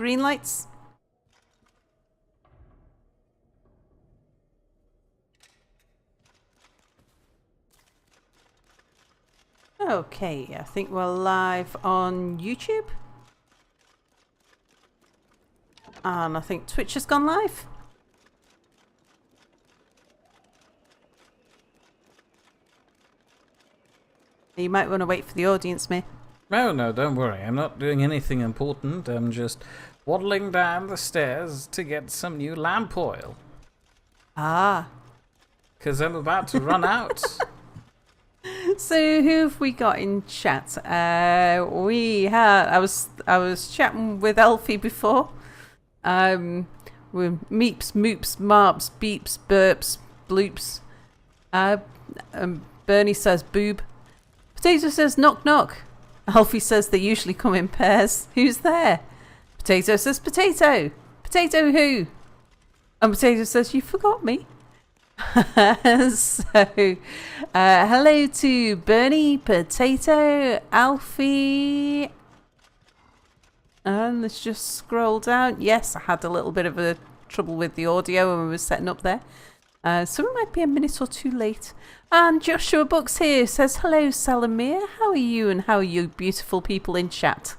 green lights. Okay, I think we're live on YouTube. And I think Twitch has gone live. You might want to wait for the audience, mate. No, don't worry. I'm not doing anything important. I'm just waddling down the stairs to get some new lamp oil. Ah. Because I'm about to run out. So who have we got in chat? We had I was chatting with Alfie before. With meeps, moops, marps, beeps, burps, bloops. Bernie says boob. Potato says knock knock. Alfie says they usually come in pairs. Who's there? Potato says potato. Potato who? And Potato says you forgot me. So, hello to Bernie, Potato, Alfie, and let's just scroll down. Yes, I had a little bit of a trouble with the audio when we were setting up there, so we might be a minute or two late. And Joshua Books here says, hello Salamir, how are you and how are you beautiful people in chat?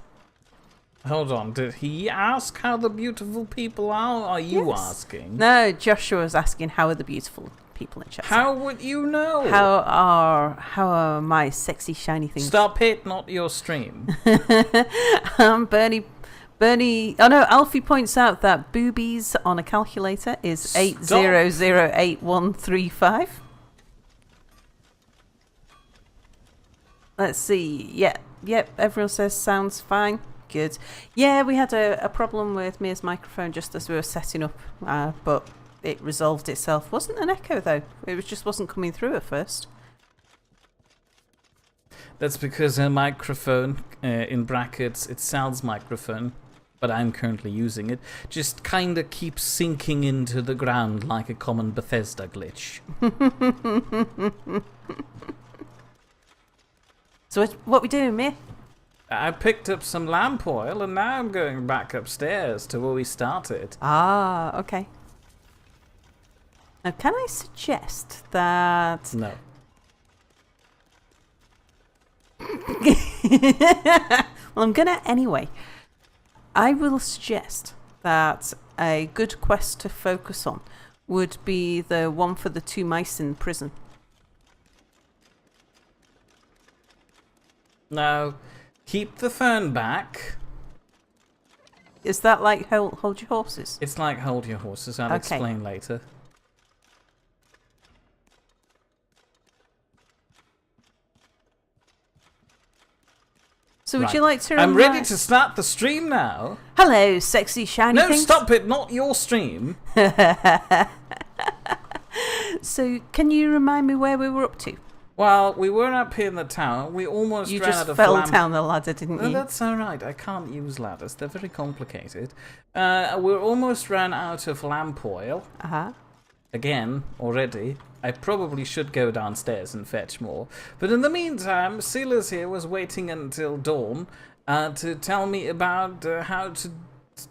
Hold on, did he ask how the beautiful people are? Are you asking? No, Joshua's asking how are the beautiful people in chat. How would you know? How are my sexy shiny things? Stop it, not your stream. Bernie, oh no, Alfie points out that boobies on a calculator is 80083135. Let's see, yep, everyone says sounds fine. Good. Yeah, we had a problem with Mia's microphone just as we were setting up, but it resolved itself. Wasn't an echo though. It just wasn't coming through at first. That's because her microphone, in brackets, it sounds microphone, but I'm currently using it, just kind of keeps sinking into the ground like a common Bethesda glitch. So what we doing, Mia? I picked up some lamp oil and now I'm going back upstairs to where we started. Ah, okay. Now, can I suggest that... No. Well, I'm gonna anyway. I will suggest that a good quest to focus on would be the one for the 2 mice in prison. No. Keep the phone back. Is that like hold your horses? It's like hold your horses. I'll explain later. So would you like to... I'm ready to start the stream now. Hello, sexy shiny things. No, stop it. Not your stream. So can you remind me where we were up to? Well, we were up here in the tower. We almost ran out of You just fell down the ladder, didn't you? No, that's all right. I can't use ladders. They're very complicated. We almost ran out of lamp oil. Uh-huh. Again, already. I probably should go downstairs and fetch more. But in the meantime, Silas here was waiting until dawn to tell me about how to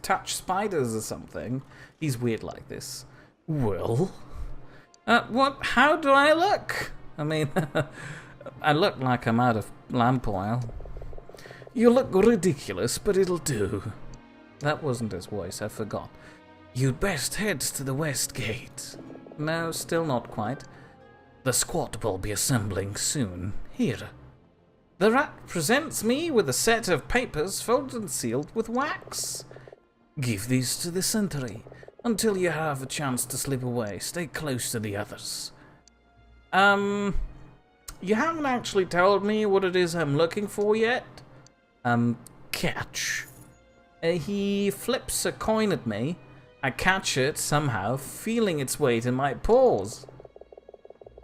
touch spiders or something. He's weird like this. Well? What? How do I look? I mean, I look like I'm out of lamp oil. You look ridiculous, but it'll do. That wasn't his voice, I forgot. You'd best head to the west gate. No, still not quite. The squad will be assembling soon. Here. The rat presents me with a set of papers folded and sealed with wax. Give these to the sentry. Until you have a chance to slip away, stay close to the others. You haven't actually told me what it is I'm looking for yet. Catch. He flips a coin at me. I catch it somehow, feeling its weight in my paws.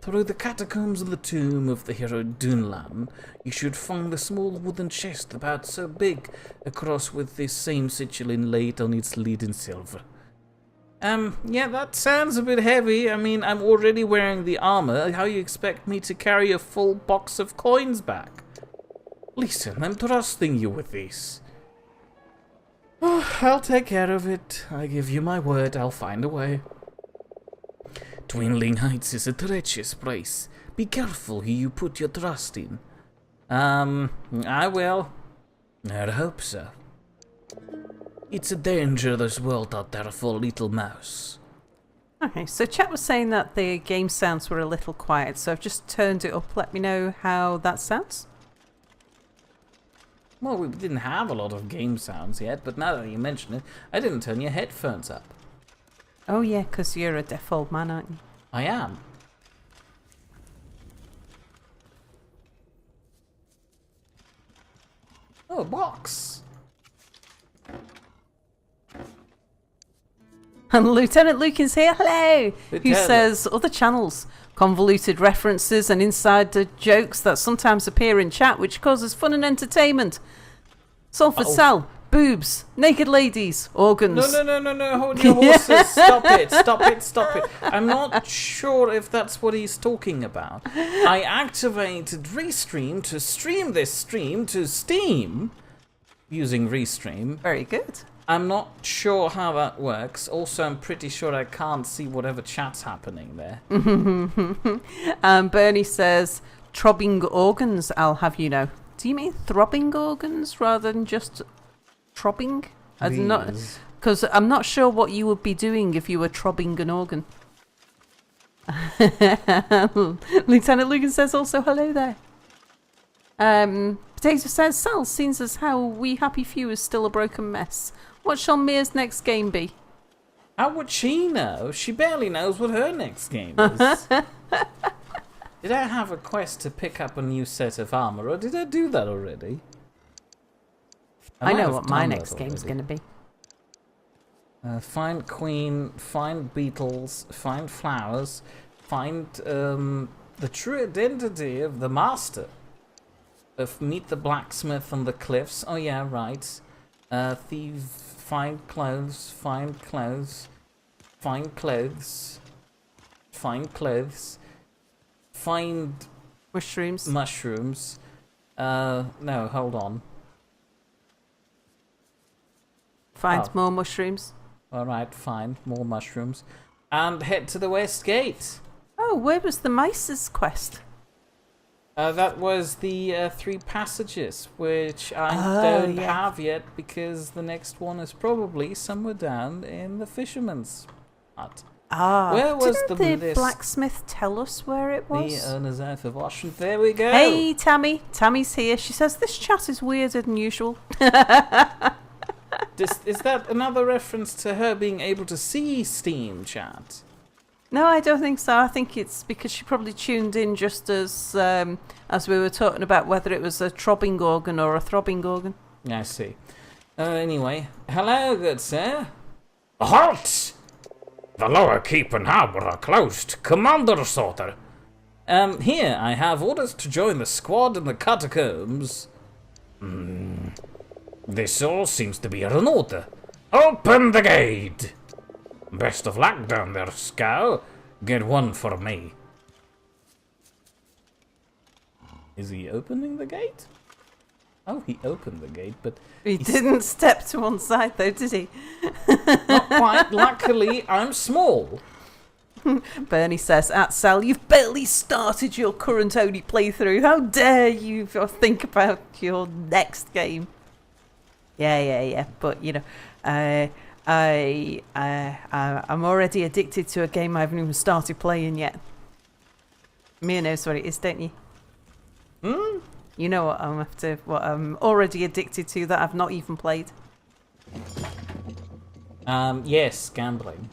Through the catacombs of the tomb of the hero Dunlan, you should find a small wooden chest about so big, across with this same sigil inlaid on its lid in silver. Yeah, that sounds a bit heavy. I mean, I'm already wearing the armor. How you expect me to carry a full box of coins back? Listen, I'm trusting you with this. I'll take care of it. I give you my word, I'll find a way. Twinling Heights is a treacherous place. Be careful who you put your trust in. I will. I hope so. It's a dangerous world out there for little mouse. Okay, so chat was saying that the game sounds were a little quiet, so I've just turned it up. Let me know how that sounds. Well, we didn't have a lot of game sounds yet, but now that you mention it, I didn't turn your headphones up. Oh yeah, because you're a deaf old man, aren't you? I am. Oh, a box. And Lieutenant Lucan's here, hello! Who Lieutenant. says other channels, convoluted references and insider jokes that sometimes appear in chat, which causes fun and entertainment. Salford Sal, boobs, naked ladies, organs. No, hold your horses. Stop it. I'm not sure if that's what he's talking about. I activated Restream to stream this stream to Steam using Restream. Very good. I'm not sure how that works. Also, I'm pretty sure I can't see whatever chat's happening there. Bernie says, throbbing organs, I'll have you know. Do you mean throbbing organs rather than just throbbing? Because I'm not sure what you would be doing if you were throbbing an organ. Lieutenant Lucan says also hello there. Potato says, Sal, seems as how We Happy Few is still a broken mess. What shall Mia's next game be? How would she know? She barely knows what her next game is. Did I have a quest to pick up a new set of armor, or did I do that already? I know what my next game's going to be. Find queen, find beetles, find flowers, find the true identity of the master. Meet the blacksmith on the cliffs. Oh yeah, right. Thief, find clothes, find clothes, find clothes, find clothes, find mushrooms. Mushrooms. No, hold on. Find more mushrooms. Alright, find more mushrooms. And head to the west gate. Oh, where was the mice's quest? That was the 3 passages, which I don't have yet, because the next one is probably somewhere down in the fisherman's hut. Where was didn't the blacksmith tell us where it was? The owner's oath of Washington. There we go. Hey, Tammy. Tammy's here. She says this chat is weirder than usual. Is that another reference to her being able to see Steam chat? No, I don't think so. I think it's because she probably tuned in just as we were talking about whether it was a throbbing organ or a throbbing organ. I see. Anyway, hello, good sir. Halt! The lower keep and harbour are closed. Commander Sauter. Here, I have orders to join the squad in the catacombs. This all seems to be in order. Open the gate! Best of luck down there, Scow. Get one for me. Is he opening the gate? Oh, he opened the gate, but... He didn't step to one side, though, did he? Not quite. Luckily, I'm small. Bernie says, at Sal, you've barely started your current only playthrough. How dare you think about your next game? Yeah. But, you know, I'm already addicted to a game I haven't even started playing yet. Mia knows what it is, don't you? You know what I'm already addicted to that I've not even played. Yes, gambling.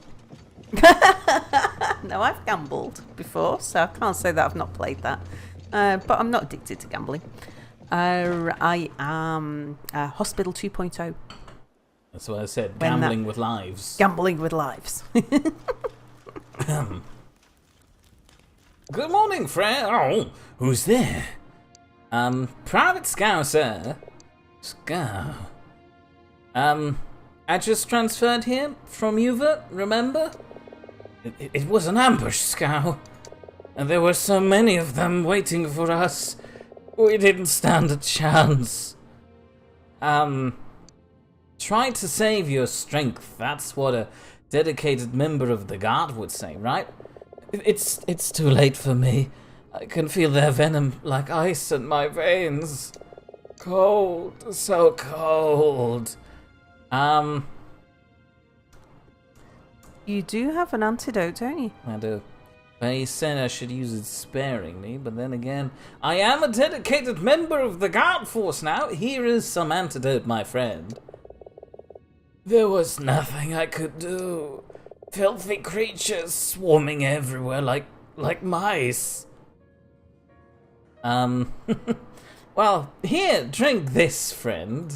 No, I've gambled before, so I can't say that I've not played that. But I'm not addicted to gambling. I am Hospital 2.0. That's what I said. Gambling with lives. Gambling with lives. Good morning, friend. Oh, who's there? Private Scow, sir. Scow. I just transferred here from Uva, remember? It was an ambush, Scow. And there were so many of them waiting for us. We didn't stand a chance. Try to save your strength. That's what a dedicated member of the Guard would say, right? It's too late for me. I can feel their venom like ice in my veins. Cold, so cold. You do have an antidote, don't you? I do. He said I should use it sparingly, but then again, I am a dedicated member of the Guard Force now. Here is some antidote, my friend. There was nothing I could do. Filthy creatures swarming everywhere like mice. Well, here, drink this, friend.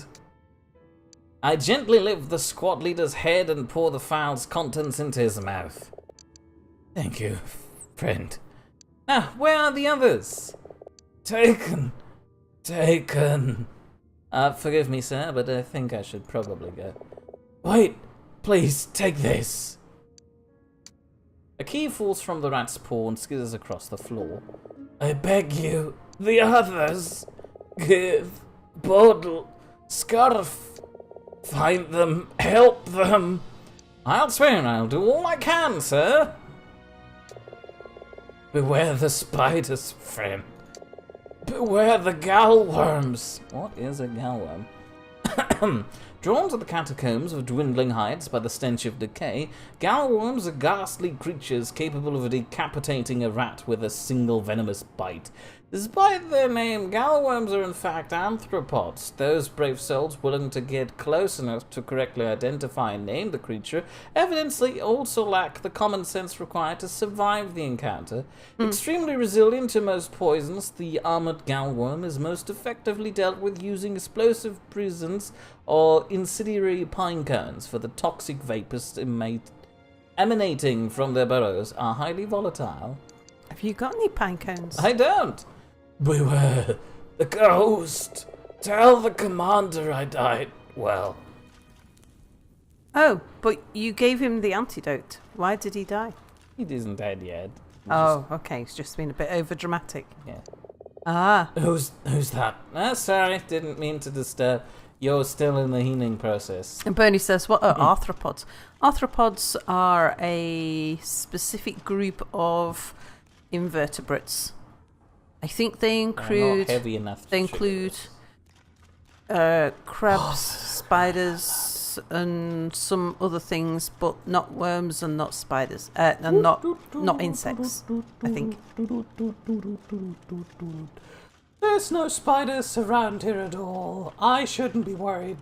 I gently lift the squad leader's head and pour the phial's contents into his mouth. Thank you, friend. Now, where are the others? Taken. Forgive me, sir, but I think I should probably go. Wait, please, take this. A key falls from the rat's paw and skitters across the floor. I beg you, the others, give, bottle, scarf, find them, help them. I'll swear I'll do all I can, sir. Beware the spiders, friend. Beware the gallworms. What is a gallworm? Drawn to the catacombs of dwindling heights by the stench of decay, gallworms are ghastly creatures capable of decapitating a rat with a single venomous bite. Despite their name, gallworms are in fact arthropods. Those brave souls willing to get close enough to correctly identify and name the creature evidently also lack the common sense required to survive the encounter. Extremely resilient to most poisons, the armored gallworm is most effectively dealt with using explosive prisons or incendiary pine cones, for the toxic vapors emanating from their burrows are highly volatile. Have you got any pine cones? I don't. Beware the ghost. Tell the commander I died well. Oh, but you gave him the antidote. Why did he die? He isn't dead yet. Okay. It's just been a bit over dramatic. Yeah. Ah. Who's that? Sorry, didn't mean to disturb. You're still in the healing process. And Bernie says, what are arthropods? Arthropods are a specific group of invertebrates. I think they include... not heavy enough. They include crabs, spiders, and some other things, but not worms and not spiders, and not insects. I think. There's no spiders around here at all. I shouldn't be worried.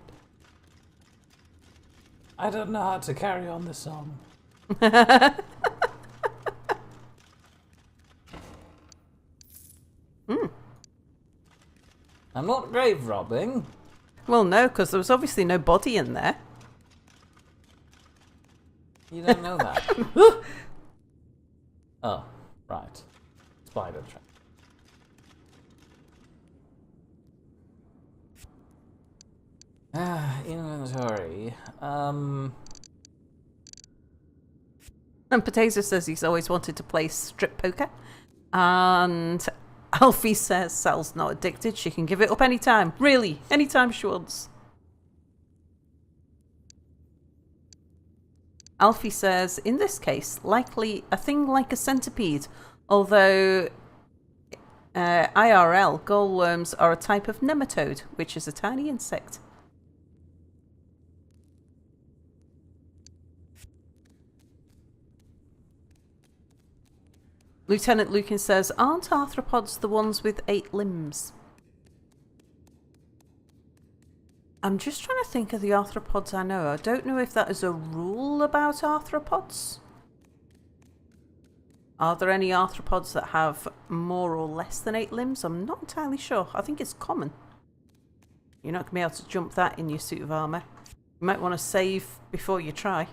I don't know how to carry on this song. I'm not grave robbing. Well, no, because there was obviously no body in there. You don't know that. Oh, right. Spider trap. Inventory. And Potato says he's always wanted to play strip poker. And Alfie says Sal's not addicted. She can give it up anytime. Really, anytime she wants. Alfie says, in this case, likely a thing like a centipede. Although IRL, gallworms are a type of nematode, which is a tiny insect. Lieutenant Lucan says, aren't arthropods the ones with 8 limbs? I'm just trying to think of the arthropods I know. I don't know if that is a rule about arthropods. Are there any arthropods that have more or less than 8 limbs? I'm not entirely sure. I think it's common. You're not going to be able to jump that in your suit of armour. You might want to save before you try.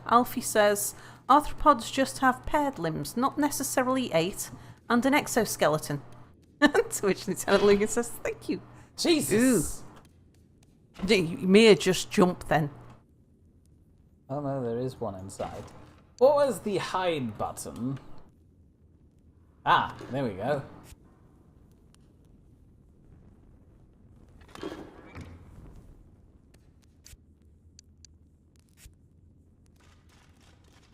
Alfie says, arthropods just have paired limbs, not necessarily 8, and an exoskeleton. To which Lieutenant Lugan says, thank you. Jesus! Ooh. You may just jump then. Oh no, there is one inside. What was the hide button? Ah, there we go.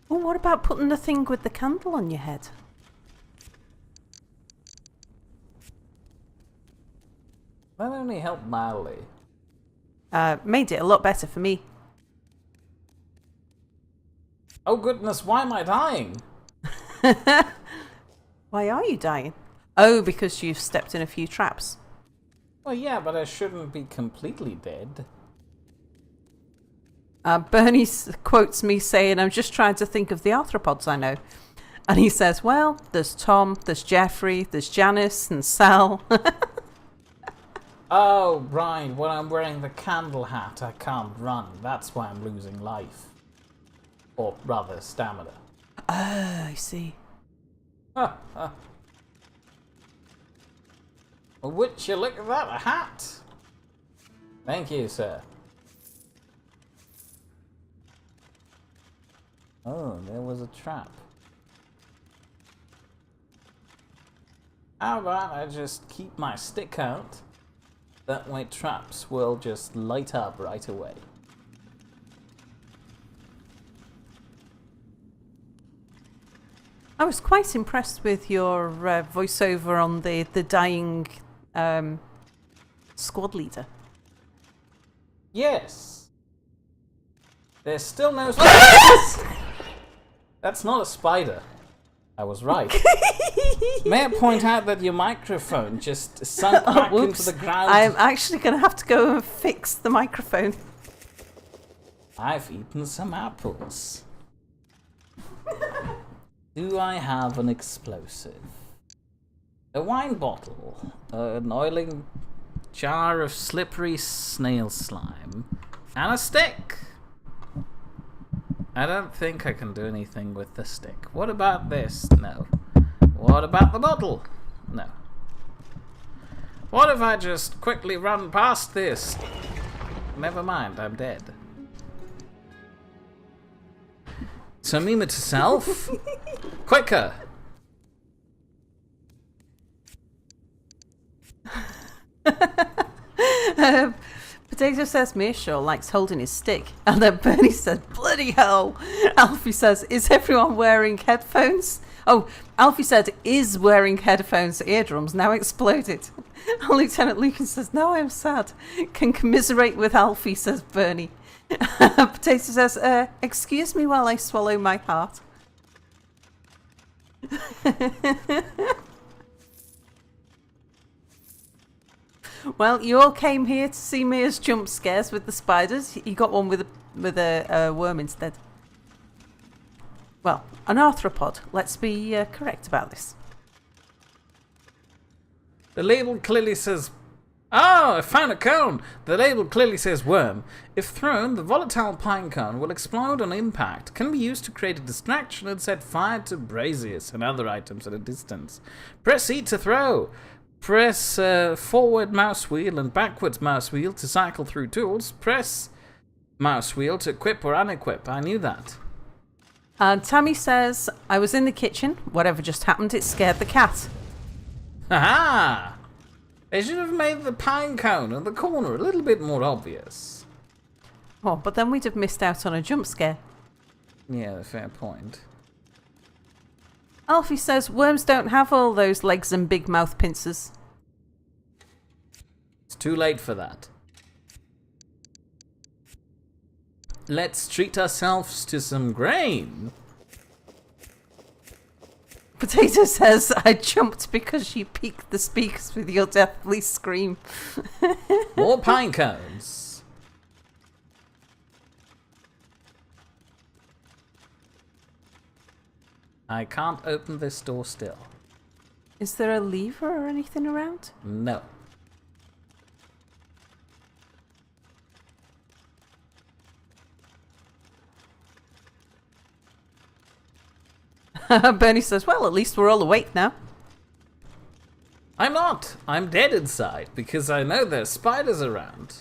Well, what about putting the thing with the candle on your head? That only helped mildly. Made it a lot better for me. Oh goodness, why am I dying? Why are you dying? Oh, because you've stepped in a few traps. Well, yeah, but I shouldn't be completely dead. Bernie quotes me saying, I'm just trying to think of the arthropods I know. And he says, well, there's Tom, there's Jeffrey, there's Janice and Sal. Oh, right, when I'm wearing the candle hat, I can't run. That's why I'm losing life. Or rather, stamina. Oh, I see. Well, would you look at that, a hat? Thank you, sir. Oh, there was a trap. How about I just keep my stick out? That way traps will just light up right away. I was quite impressed with your voiceover on the dying squad leader. Yes. There's still no spiders. That's not a spider. I was right. May I point out that your microphone just sunk back into the ground? I'm actually going to have to go and fix the microphone. I've eaten some apples. Do I have an explosive? A wine bottle, an oiling jar of slippery snail slime, and a stick. I don't think I can do anything with the stick. What about this? No. What about the bottle? No. What if I just quickly run past this? Never mind, I'm dead. So meme it to self. Quicker! Potato says Mearshaw likes holding his stick. And then Bernie says, bloody hell. Alfie says, is everyone wearing headphones? Oh, Alfie said, is wearing headphones, eardrums now exploded. And Lieutenant Lucan says, now I'm sad. Can commiserate with Alfie, says Bernie. Potato says, excuse me while I swallow my heart. Well, you all came here to see Mia's jump scares with the spiders. You got one with a worm instead. Well, an arthropod. Let's be correct about this. The label clearly says... Oh, I found a cone! The label clearly says worm. If thrown, the volatile pine cone will explode on impact, can be used to create a distraction and set fire to braziers and other items at a distance. Press E to throw. Press forward mouse wheel and backwards mouse wheel to cycle through tools. Press mouse wheel to equip or unequip. I knew that. And Tammy says, I was in the kitchen. Whatever just happened, it scared the cat. Haha! They should have made the pine cone in the corner a little bit more obvious. Oh, but then we'd have missed out on a jump scare. Yeah, fair point. Alfie says worms don't have all those legs and big mouth pincers. It's too late for that. Let's treat ourselves to some grain. Potato says, I jumped because you peaked the speakers with your deathly scream. More pine cones. I can't open this door still. Is there a lever or anything around? No. Bernie says, well, at least we're all awake now. I'm not. I'm dead inside because I know there's spiders around.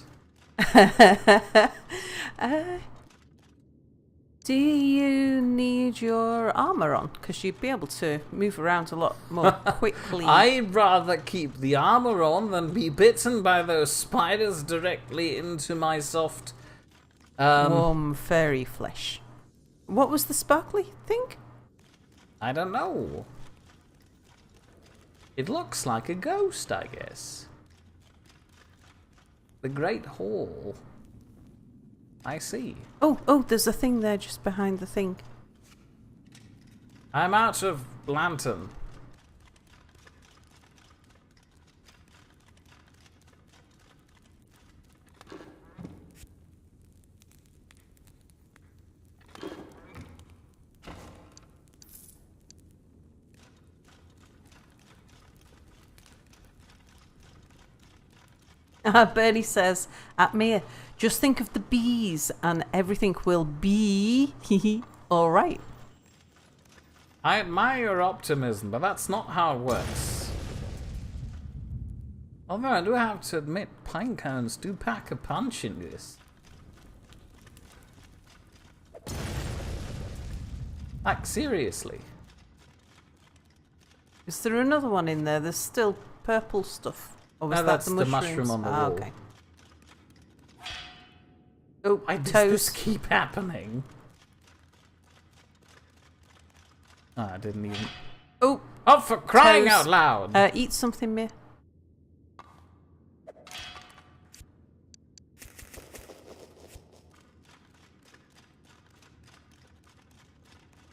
Do you need your armor on? Because you'd be able to move around a lot more quickly. I'd rather keep the armor on than be bitten by those spiders directly into my soft... warm furry flesh. What was the sparkly thing? I don't know. It looks like a ghost, I guess. The Great Hall. I see. Oh, there's a thing there just behind the thing. I'm out of lantern. Bernie says, at Mia, just think of the bees and everything will be all right. I admire your optimism, but that's not how it works. Although I do have to admit, pine cones do pack a punch in this. Like, seriously. Is there another one in there? There's still purple stuff. Or was No, that that's the the mushrooms? mushroom on the wall. Okay. Oh, Why does toes. this keep happening? Oh, I didn't even... Oh, Oh, for crying toes. out loud! Eat something, Mia.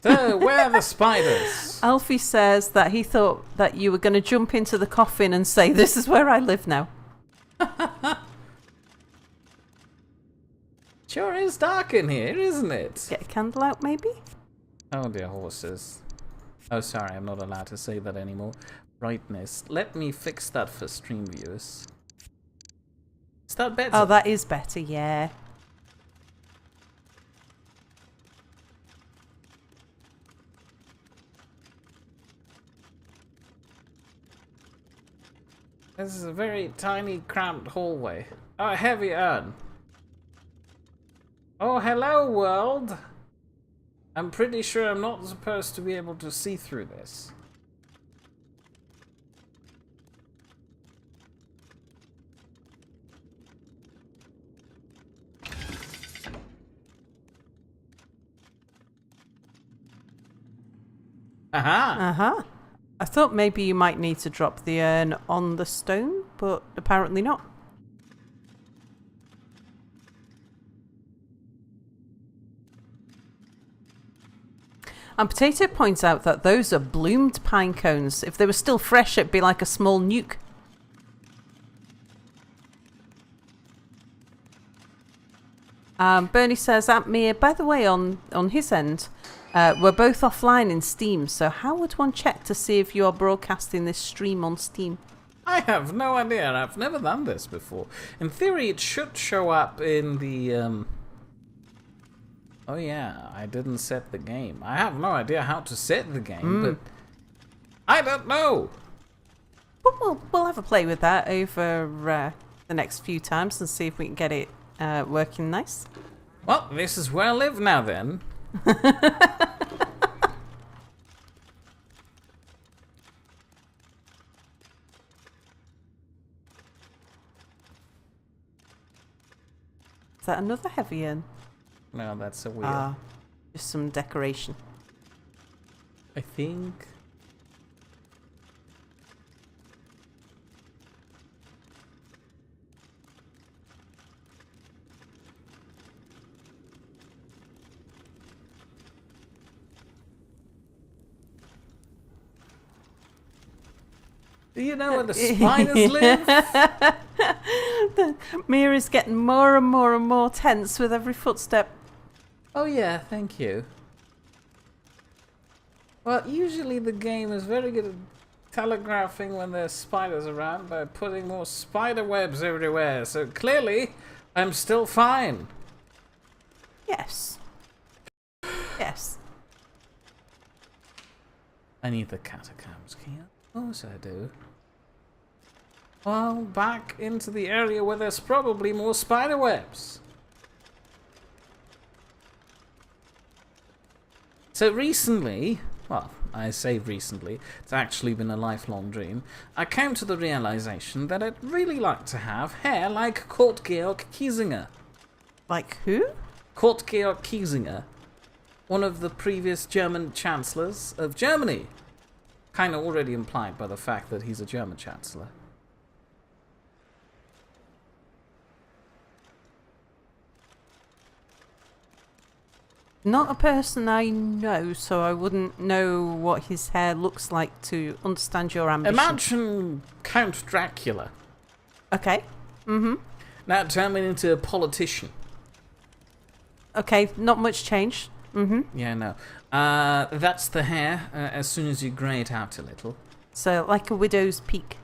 So, where are the spiders? Alfie says that he thought that you were going to jump into the coffin and say, "This is where I live now." Sure is dark in here, isn't it? Get a candle out, maybe? Oh dear horses. Oh, sorry, I'm not allowed to say that anymore. Brightness. Let me fix that for stream viewers. Is that better? Oh, that is better, yeah. This is a very tiny, cramped hallway. Oh, a heavy urn. Oh, hello, world. I'm pretty sure I'm not supposed to be able to see through this. Aha! Uh-huh. I thought maybe you might need to drop the urn on the stone, but apparently not. And Potato points out that those are bloomed pine cones. If they were still fresh, it'd be like a small nuke. Bernie says, Aunt Mia, by the way, on his end, we're both offline in Steam, so how would one check to see if you are broadcasting this stream on Steam? I have no idea. I've never done this before. In theory, it should show up in the, Oh yeah, I didn't set the game. I have no idea how to set the game, but... I don't know! But we'll have a play with that over the next few times and see if we can get it working nice. Well, this is where I live now then. Is that another heavy urn? No, that's a wheel. Ah, just some decoration. I think... Do you know where the spiders live? Mira's getting more and more and more tense with every footstep. Oh yeah, thank you. Well, usually the game is very good at telegraphing when there's spiders around by putting more spider webs everywhere, so clearly I'm still fine. Yes. Yes. I need the catacombs key. Of course I do. Well, back into the area where there's probably more spider webs. So recently, well, I say recently, it's actually been a lifelong dream, I came to the realization that I'd really like to have hair like Kurt Georg Kiesinger. Like who? Kurt Georg Kiesinger, one of the previous German chancellors of Germany. Kind of already implied by the fact that he's a German chancellor. Not a person I know, so I wouldn't know what his hair looks like to understand your ambition. Imagine Count Dracula. Okay. Mm-hmm. Now turn me into a politician. Okay, not much change. Mm-hmm. Yeah, no. That's the hair, as soon as you grey it out a little. So, like a widow's peak.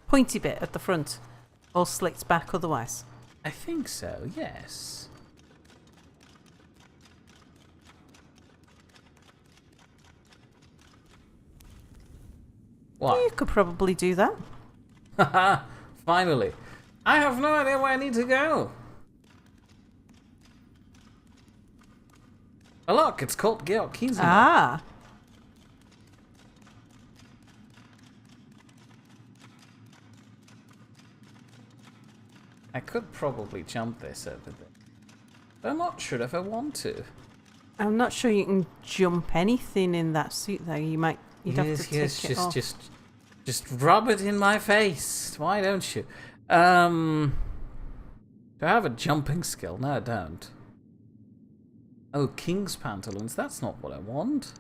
Pointy bit at the front. All slicked back otherwise. I think so, yes. What? You could probably do that. Haha, finally. I have no idea where I need to go. Oh look, it's called Georg Kiesinger. Ah. I could probably jump this over there. But I'm not sure if I want to. I'm not sure you can jump anything in that suit though. You'd have to take it off. Just rub it in my face. Why don't you? Do I have a jumping skill? No, I don't. Oh, king's pantaloons. That's not what I want.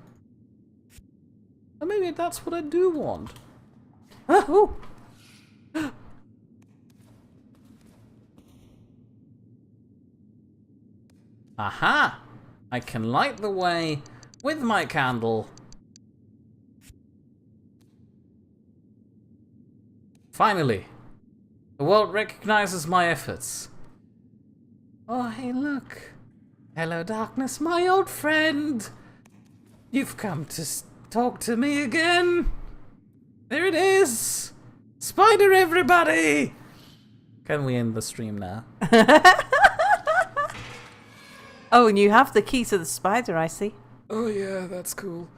Or maybe that's what I do want. Ah, ooh. Aha! I can light the way with my candle. Finally, the world recognizes my efforts. Oh, hey, look. Hello, darkness, my old friend. You've come to talk to me again. There it is. Spider, everybody. Can we end the stream now? Oh, and you have the key to the spider, I see. Oh yeah, that's cool.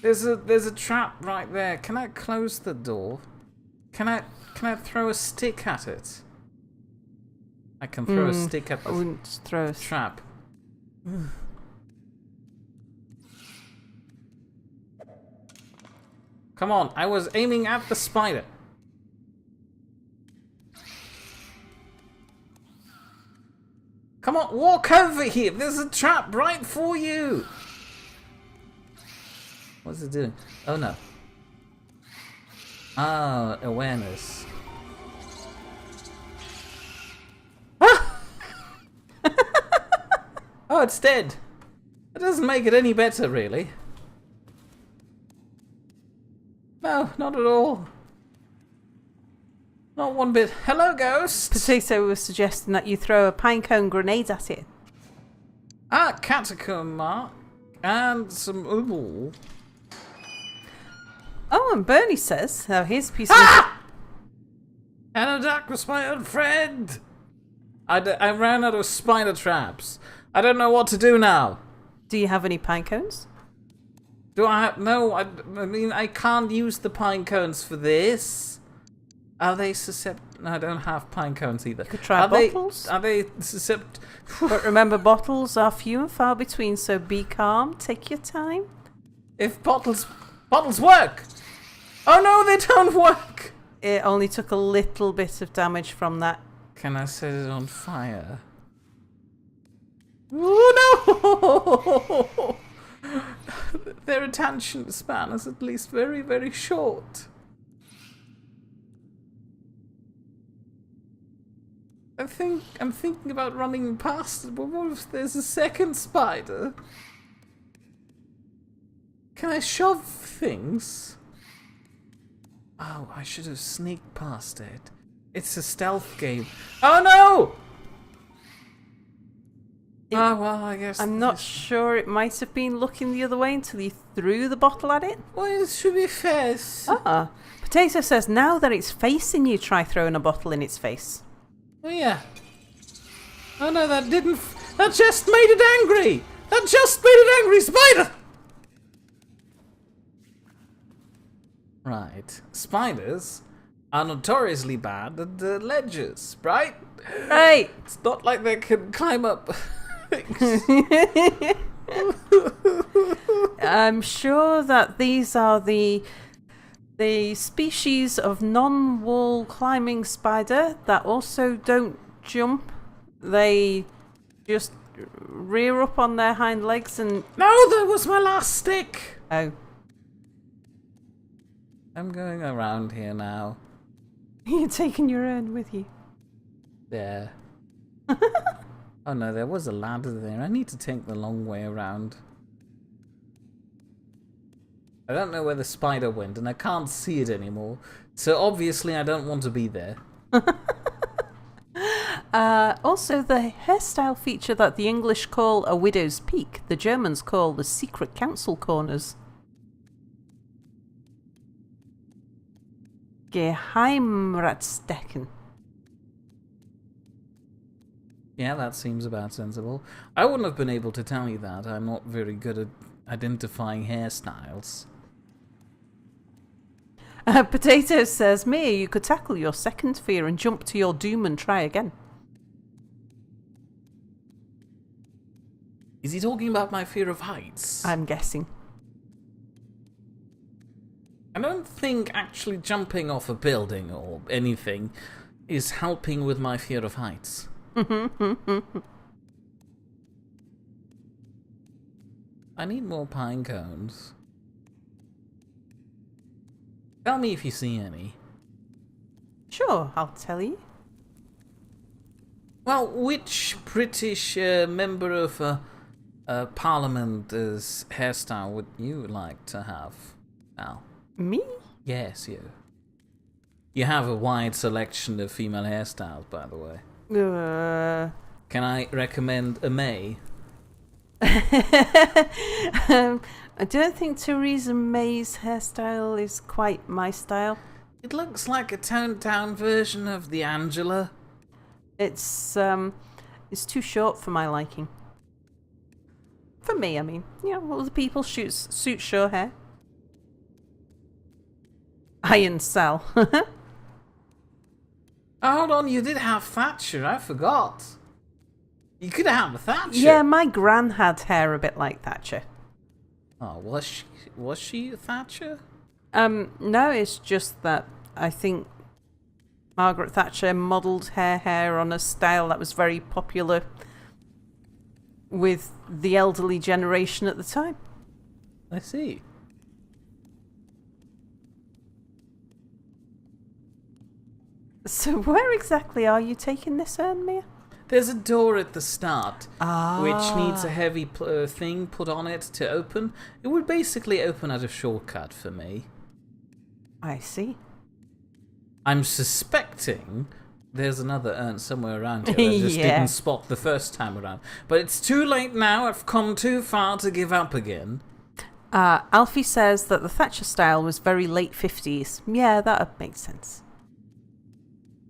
There's a trap right there. Can I close the door? Can I throw a stick at it? I can throw a stick at I the wouldn't throw a trap. Come on, I was aiming at the spider. Come on, walk over here. There's a trap right for you. What's it doing? Oh no. Ah, awareness. Ah! Oh, it's dead. That doesn't make it any better, really. No, not at all. Not one bit. Hello, ghost. Potato was suggesting that you throw a pinecone grenade at it. Ah, catacomb mark. And some ooh. Oh, and Bernie says, here's a piece Ah! Hello, darkness, my old friend. I ran out of spider traps. I don't know what to do now. Do you have any pine cones? Do I have... No, I mean, I can't use the pine cones for this. Are they susceptible? No, I don't have pine cones either. You could try bottles. Are they susceptible? But remember, bottles are few and far between, so be calm, take your time. If bottles work! Oh no, they don't work! It only took a little bit of damage from that. Can I set it on fire? Oh no! Their attention span is at least very, very short. I'm thinking about running past it, but what if there's a second spider? Can I shove things? Oh, I should have sneaked past it. It's a stealth game. Oh no! Oh, well, I guess... I'm not sure, it might have been looking the other way until you threw the bottle at it. Well, it should be fair. Ah. Potato says, now that it's facing you, try throwing a bottle in its face. Oh, yeah. Oh, no, that didn't... That just made it angry! That just made an angry spider! Right. Spiders are notoriously bad at the ledges, right? Right. It's not like they can climb up things. I'm sure that these are the species of non-wall climbing spider that also don't jump. They just rear up on their hind legs and... No, that was my last stick! Oh. I'm going around here now. You're taking your urn with you. There. Oh no, there was a ladder there. I need to take the long way around. I don't know where the spider went, and I can't see it anymore. So obviously I don't want to be there. Also, the hairstyle feature that the English call a widow's peak, the Germans call the secret council corners. Geheimratstecken. Yeah, that seems about sensible. I wouldn't have been able to tell you that. I'm not very good at identifying hairstyles. Potato says, Mia, you could tackle your second fear and jump to your doom and try again. Is he talking about my fear of heights? I'm guessing. I don't think actually jumping off a building or anything is helping with my fear of heights. I need more pine cones. Tell me if you see any. Sure, I'll tell you. Well, which British member of Parliament's hairstyle would you like to have, Al? Me? Yes, you. You have a wide selection of female hairstyles, by the way. Can I recommend a May? I don't think Theresa May's hairstyle is quite my style. It looks like a toned-down version of the Angela. It's too short for my liking. For me, I mean. Yeah, other people suit short hair. Iron Cell. Oh, hold on, you did have Thatcher, I forgot. You could have had Thatcher. Yeah, my gran had hair a bit like Thatcher. Oh, was she Thatcher? No, it's just that I think Margaret Thatcher modelled her hair on a style that was very popular with the elderly generation at the time. I see. So where exactly are you taking this urn, Mia? There's a door at the start, Ah. which needs a heavy thing put on it to open. It would basically open as a shortcut for me. I see. I'm suspecting there's another urn somewhere around here I just Yeah. didn't spot the first time around. But it's too late now. I've come too far to give up again. Alfie says that the Thatcher style was very late 50s. Yeah, that makes sense.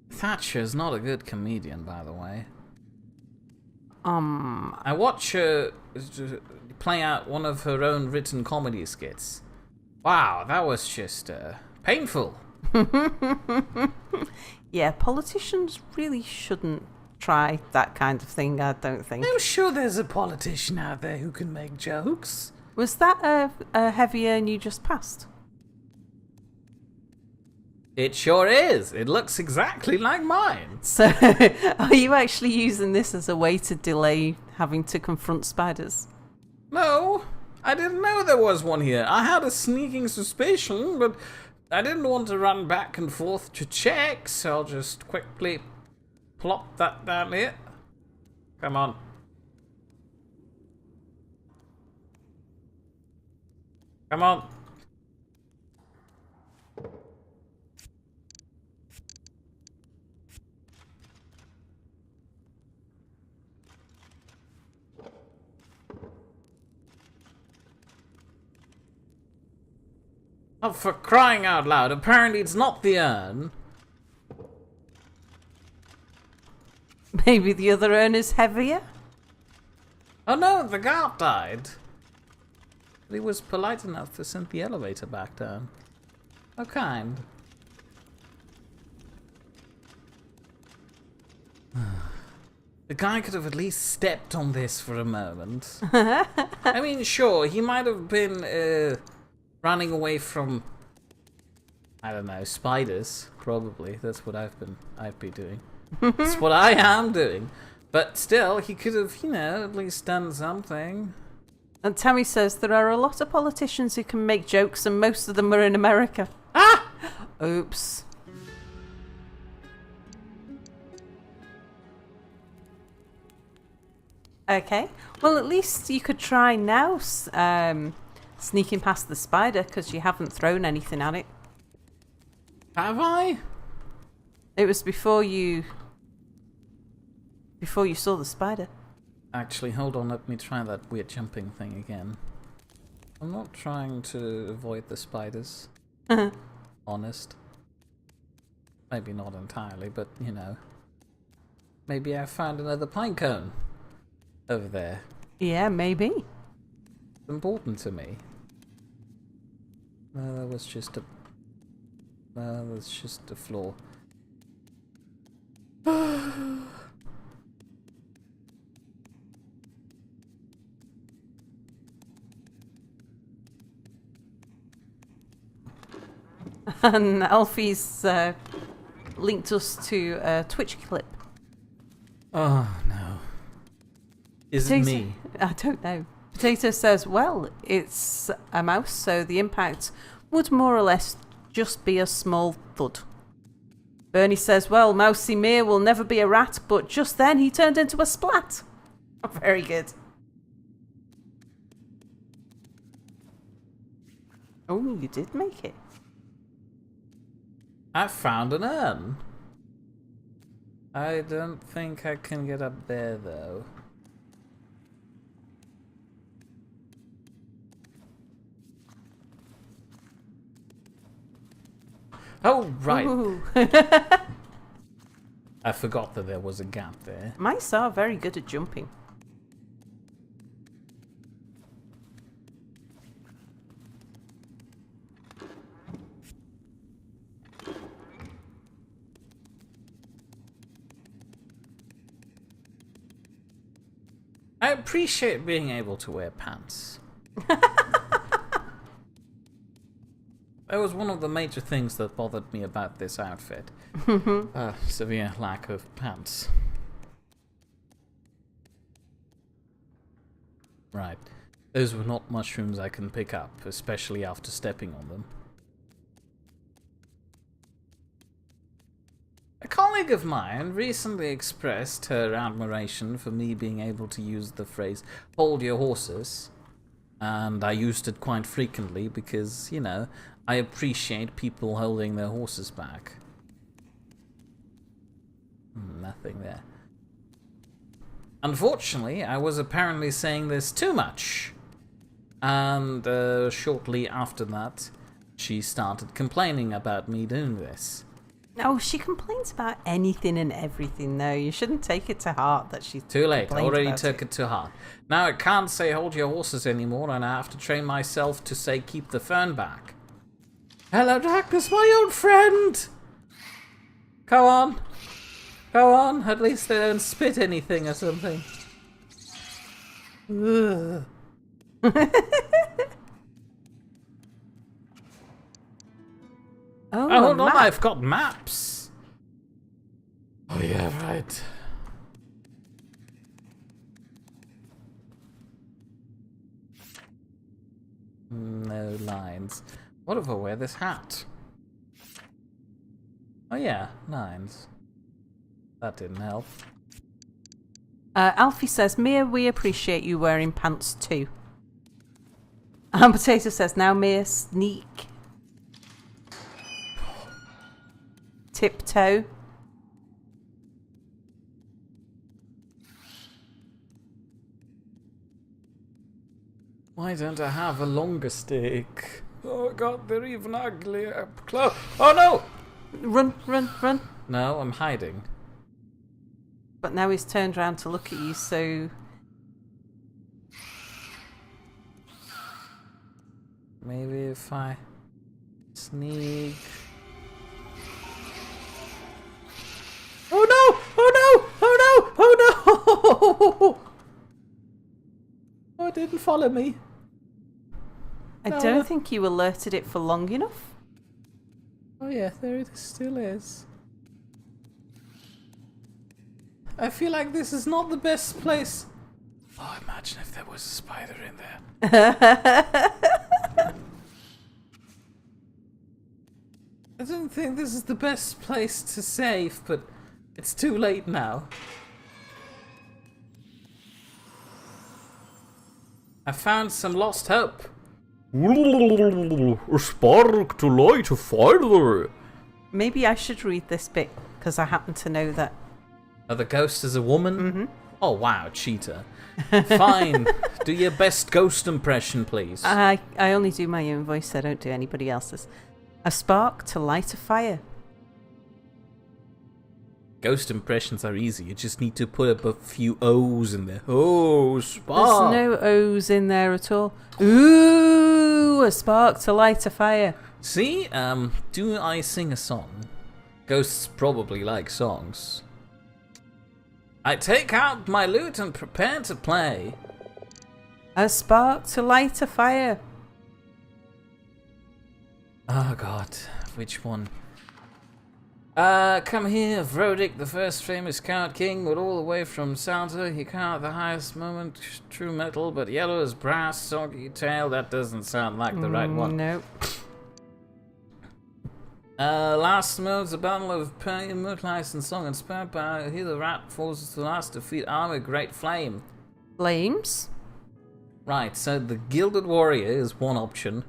Thatcher's not a good comedian, by the way. Um, I watch her play out one of her own written comedy skits. Wow, that was just painful. yeah, politicians really shouldn't try that kind of thing, I don't think. I'm sure there's a politician out there who can make jokes. Was that a heavy urn you just passed? It sure is. It looks exactly like mine. So, are you actually using this as a way to delay having to confront spiders? No, I didn't know there was one here. I had a sneaking suspicion, but I didn't want to run back and forth to check, so I'll just quickly plop that down here. Come on. Come on. Oh, for crying out loud, apparently it's not the urn. Maybe the other urn is heavier? Oh no, the guard died. But he was polite enough to send the elevator back down. How kind. The guy could have at least stepped on this for a moment. I mean, sure, he might have been running away from, I don't know, spiders. Probably that's what I'd be doing. That's what I am doing. But still, he could have, at least done something. And Tammy says there are a lot of politicians who can make jokes, and most of them are in America. Ah! Oops. Okay. Well, at least you could try now sneaking past the spider, because you haven't thrown anything at it. Have I? It was before you saw the spider. Actually, hold on, let me try that weird jumping thing again. I'm not trying to avoid the spiders. Honest. Maybe not entirely, but maybe I found another pine cone over there. Yeah, maybe. It's important to me. No, that was just a flaw. And Alfie's linked us to a Twitch clip. Oh no. Is it me? I don't know. Potato says, well, it's a mouse, so the impact would more or less just be a small thud. Bernie says, well, Mousy Mere will never be a rat, but just then he turned into a splat. Very good. Oh, you did make it. I found an urn. I don't think I can get up there though. Oh, right. I forgot that there was a gap there. Mice are very good at jumping. I appreciate being able to wear pants. That was one of the major things that bothered me about this outfit. Severe lack of pants. Right. Those were not mushrooms I can pick up, especially after stepping on them. A colleague of mine recently expressed her admiration for me being able to use the phrase, hold your horses. And I used it quite frequently because, I appreciate people holding their horses back. Nothing there. Unfortunately, I was apparently saying this too much. And shortly after that, she started complaining about me doing this. No, she complains about anything and everything, though. You shouldn't take it to heart that she's too late. I already took it to heart. Now I can't say hold your horses anymore, and I have to train myself to say keep the fern back. Hello, darkness, my old friend! Go on. Go on. At least they don't spit anything or something. Ugh. Oh, hold on, I've got maps. Oh yeah, right. No lines. What if I wear this hat? Oh yeah, lines. That didn't help. Alfie says, Mia, we appreciate you wearing pants too. And Potato says, now Mia, sneak. Tiptoe. Why don't I have a longer stick? Oh god, they're even uglier up close. Oh no! Run, run, run. No, I'm hiding. But now he's turned around to look at you, so Maybe if I sneak. Oh no! Oh no! Oh no! Oh no! Oh, it didn't follow me. I don't think you alerted it for long enough. Oh yeah, there it still is. I feel like this is not the best place. Oh, imagine if there was a spider in there. I don't think this is the best place to save, but it's too late now. I found some lost hope. A spark to light a fire. Maybe I should read this bit, because I happen to know that. Oh, the ghost is a woman? Mm-hmm. Oh, wow, cheater. Fine. Do your best ghost impression, please. I only do my own voice, I don't do anybody else's. A spark to light a fire. Ghost impressions are easy. You just need to put up a few O's in there. Oh, spark. There's no O's in there at all. Ooh, a spark to light a fire. See, do I sing a song? Ghosts probably like songs. I take out my lute and prepare to play. A spark to light a fire. Oh god, which one? Come here, Vrodic, the first famous coward king, but all the way from Salta. He carved the highest moment, true metal, but yellow as brass, soggy tail. That doesn't sound like the right one. Nope. Last mode's a battle of immortalized in song and spirit by here the rat forces to last defeat armor great flame. Flames? Right, so the Gilded Warrior is one option.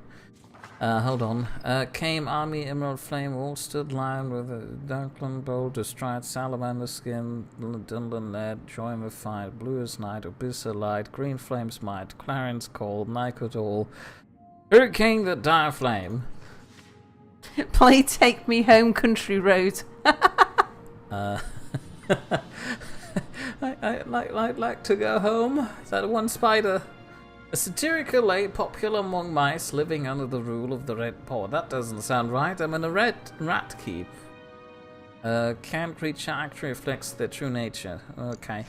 Hold on. Came army emerald flame, all stood lined with a Dunkland bold, destroyed salamander skin, Dunlan lead, join the fight, blue as night, abyssa light, green flames might, clarion's call, Nycot all, hurricane that dire flame. Play Take Me Home Country Road. I like to go home. Is that one spider? A satirical lay popular among mice living under the rule of the red paw. That doesn't sound right. I'm in a red rat keep. Can't creature actually reflects their true nature. Okay.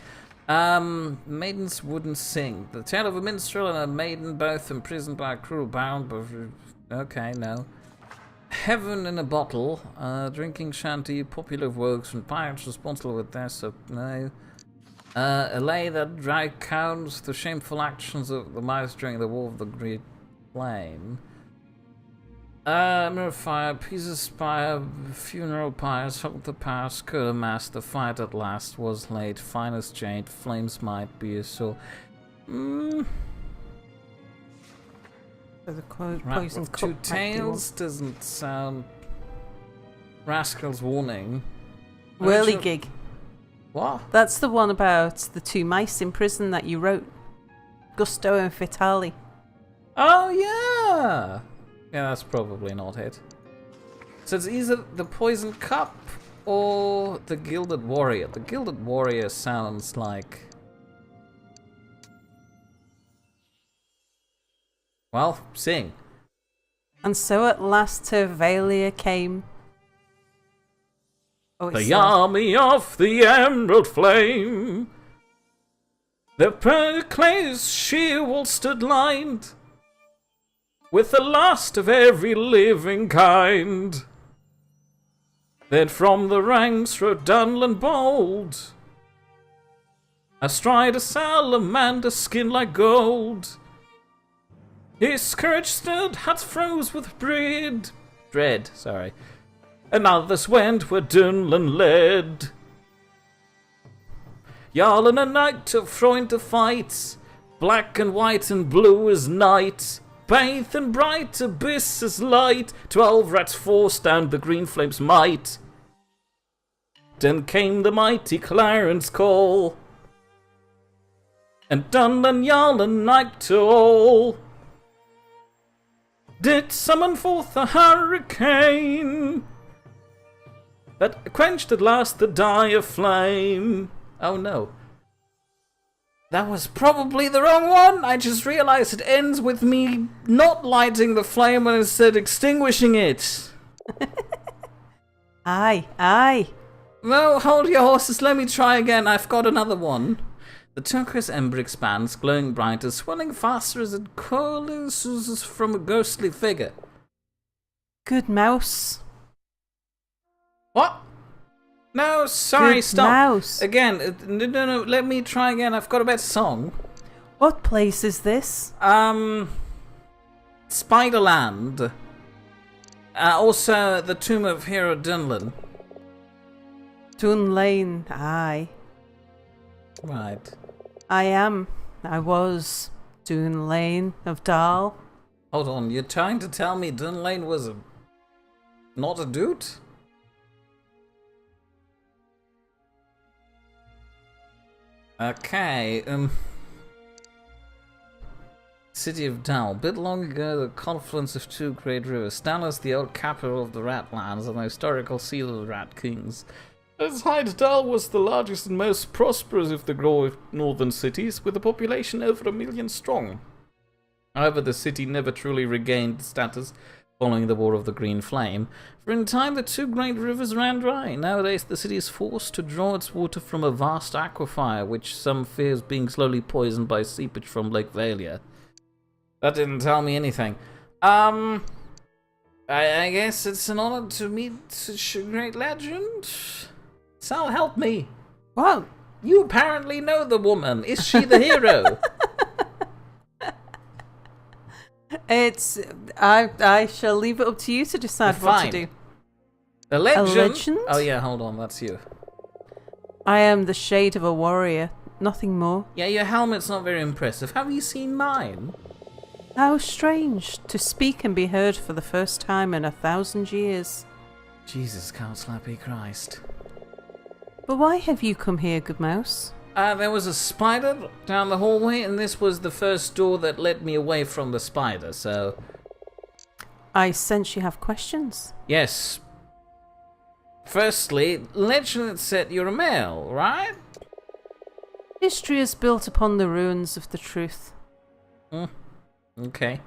Maidens wouldn't sing. The tale of a minstrel and a maiden both imprisoned by a cruel bound. But okay, no. Heaven in a bottle. Drinking shanty. Popular works and pirates responsible with their no. A lay that recounts the shameful actions of the mice during the War of the Great Flame. Mirror fire, Pisa's spire, funeral pyres, help the past, could amass, the fight at last was laid, finest jade, flames might be a so. So the poison Two tails doesn't sound. Rascal's warning. Whirligig. What? That's the one about the two mice in prison that you wrote. Gusto and Vitali. Oh, yeah! Yeah, that's probably not it. So it's either the Poison Cup or the Gilded Warrior. The Gilded Warrior sounds like... Well, sing. And so at last Tervalia came. Oh, The army of the Emerald Flame. The Pericles shield stood lined with the last of every living kind. Then from the ranks rode Dunlan bold, astride a salamander skin like gold. His courage stood, hearts froze with dread. And others went where Dunlan led. Jarl and a knight of thrown to fight, black and white and blue as night, bathed in bright abyss as light, 12 rats forced down the green flame's might. Then came the mighty Clarion's call, and Dunlan, Jarl and knight to all did summon forth a hurricane that quenched at last the dire flame. Oh no. That was probably the wrong one. I just realized it ends with me not lighting the flame and instead extinguishing it. Aye. No, hold your horses. Let me try again. I've got another one. The turquoise ember expands, glowing brighter, swelling faster as it coalesces from a ghostly figure. Good mouse. What? No, sorry, Good stop. mouse. Again, no, let me try again. I've got a better song. What place is this? Spiderland. Also, the tomb of Hero Dunlan. Dun Lane. Aye. Right. I was Dun Lane of Dahl. Hold on, you're trying to tell me Dunlane was not a dude? Okay, City of Dal. A bit long ago, the confluence of two great rivers. Dal is the old capital of the Ratlands and the historical seat of the Rat Kings. At its height, Dal was the largest and most prosperous of the northern cities, with a population over 1 million strong. However, the city never truly regained status following the War of the Green Flame, for in time the two great rivers ran dry. Nowadays the city is forced to draw its water from a vast aquifer, which some fear is being slowly poisoned by seepage from Lake Valia. That didn't tell me anything. I guess it's an honor to meet such a great legend. Sal, help me. What? You apparently know the woman. Is she the hero? I shall leave it up to you to decide what to do. A legend? A legend? Oh yeah, hold on, that's you. I am the shade of a warrior, nothing more. Yeah, your helmet's not very impressive. Have you seen mine? How strange to speak and be heard for the first time in 1,000 years. Jesus, Count Slappy Christ. But why have you come here, good mouse? There was a spider down the hallway, and this was the first door that led me away from the spider, so... I sense you have questions. Yes. Firstly, legend said you're a male, right? History is built upon the ruins of the truth. Okay.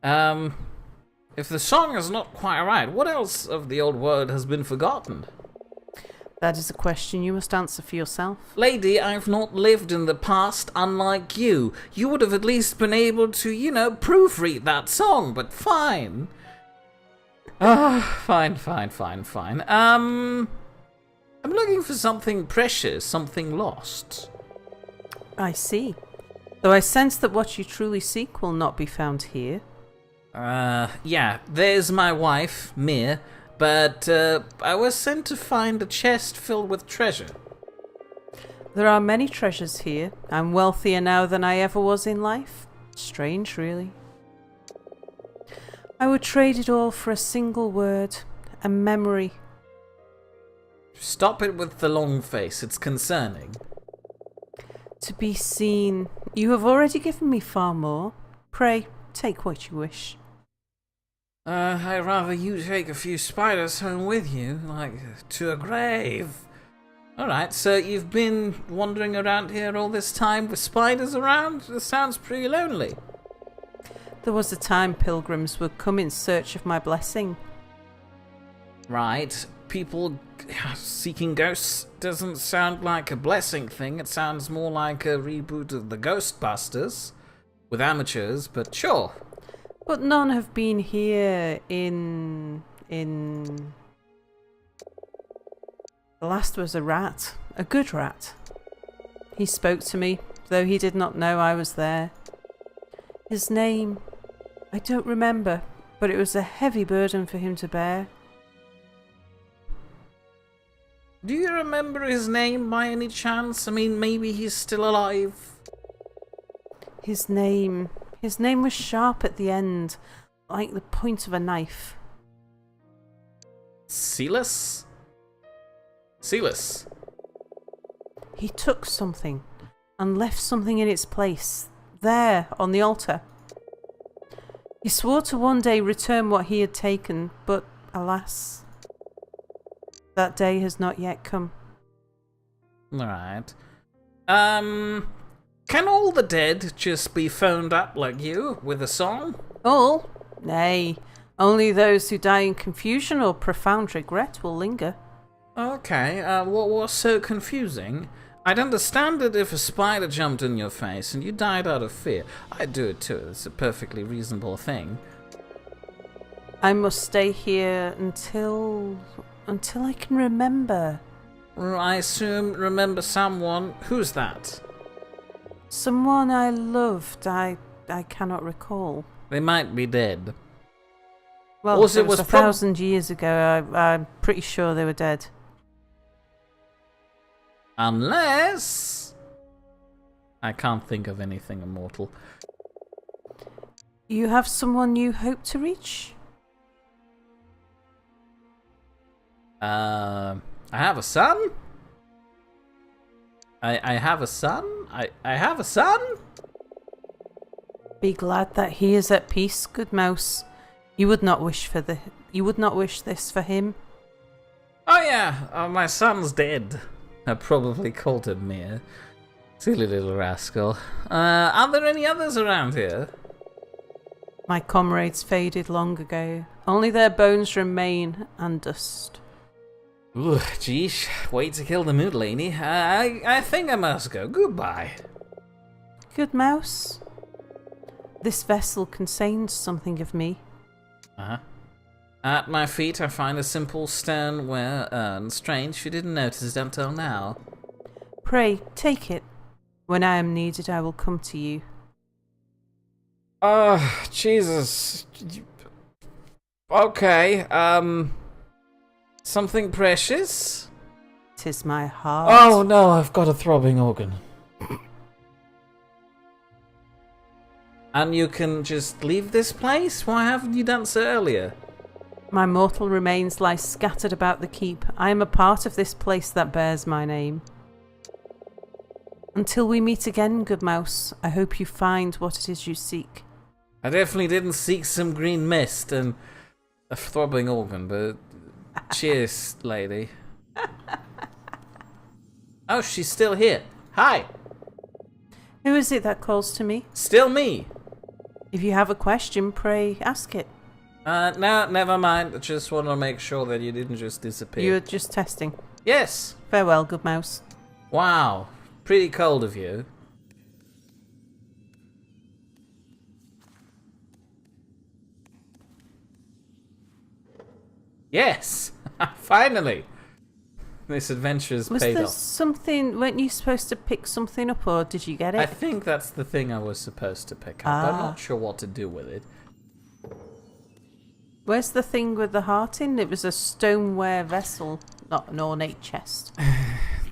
If the song is not quite right, what else of the old world has been forgotten? That is a question you must answer for yourself. Lady, I've not lived in the past, unlike you. You would have at least been able to, proofread that song, but fine. Fine. I'm looking for something precious, something lost. I see. Though I sense that what you truly seek will not be found here. Yeah, there's my wife, Mir. But I was sent to find a chest filled with treasure. There are many treasures here. I'm wealthier now than I ever was in life. Strange, really. I would trade it all for a single word, a memory. Stop it with the long face, it's concerning. To be seen. You have already given me far more. Pray, take what you wish. I'd rather you take a few spiders home with you, like to a grave. Alright, so you've been wandering around here all this time with spiders around? This sounds pretty lonely. There was a time pilgrims would come in search of my blessing. Right, people seeking ghosts doesn't sound like a blessing thing. It sounds more like a reboot of the Ghostbusters with amateurs, but sure. But none have been here in... The last was a rat. A good rat. He spoke to me, though he did not know I was there. His name... I don't remember, but it was a heavy burden for him to bear. Do you remember his name by any chance? I mean, maybe he's still alive. His name was sharp at the end, like the point of a knife. Silas? Silas. He took something and left something in its place, there on the altar. He swore to one day return what he had taken, but alas, that day has not yet come. Alright. Can all the dead just be phoned up like you, with a song? All? Nay, only those who die in confusion or profound regret will linger. Okay, what was so confusing? I'd understand it if a spider jumped in your face and you died out of fear. I'd do it too, it's a perfectly reasonable thing. I must stay here until I can remember. I assume remember someone. Who's that? Someone I loved, I cannot recall. They might be dead. Well, Also, it was 1,000 years ago. I'm pretty sure they were dead. Unless... I can't think of anything immortal. You have someone you hope to reach? I have a son? I have a son? I have a son? Be glad that he is at peace, good mouse. You would not wish this for him. Oh yeah, my son's dead. I probably called him Mia. Silly little rascal. Are there any others around here? My comrades faded long ago. Only their bones remain and dust. Ooh, geesh. Way to kill the mood, lady. I think I must go. Goodbye. Good mouse. This vessel contains something of me. Uh-huh. At my feet I find a simple stoneware urn. Strange you didn't notice it until now. Pray, take it. When I am needed, I will come to you. Oh, Jesus. Okay, something precious? 'Tis my heart. Oh no, I've got a throbbing organ. And you can just leave this place? Why haven't you done so earlier? My mortal remains lie scattered about the keep. I am a part of this place that bears my name. Until we meet again, good mouse, I hope you find what it is you seek. I definitely didn't seek some green mist and a throbbing organ, but cheers, lady. Oh, she's still here. Hi. Who is it that calls to me? Still me. If you have a question, pray ask it. No, never mind. I just want to make sure that you didn't just disappear. You are just testing. Yes. Farewell, good mouse. Wow. Pretty cold of you. Yes. Finally. This adventure's Was paid there off. something, weren't you supposed to pick something up or did you get it? I think that's the thing I was supposed to pick up. I'm not sure what to do with it. Where's the thing with the heart in? It was a stoneware vessel, not an ornate chest.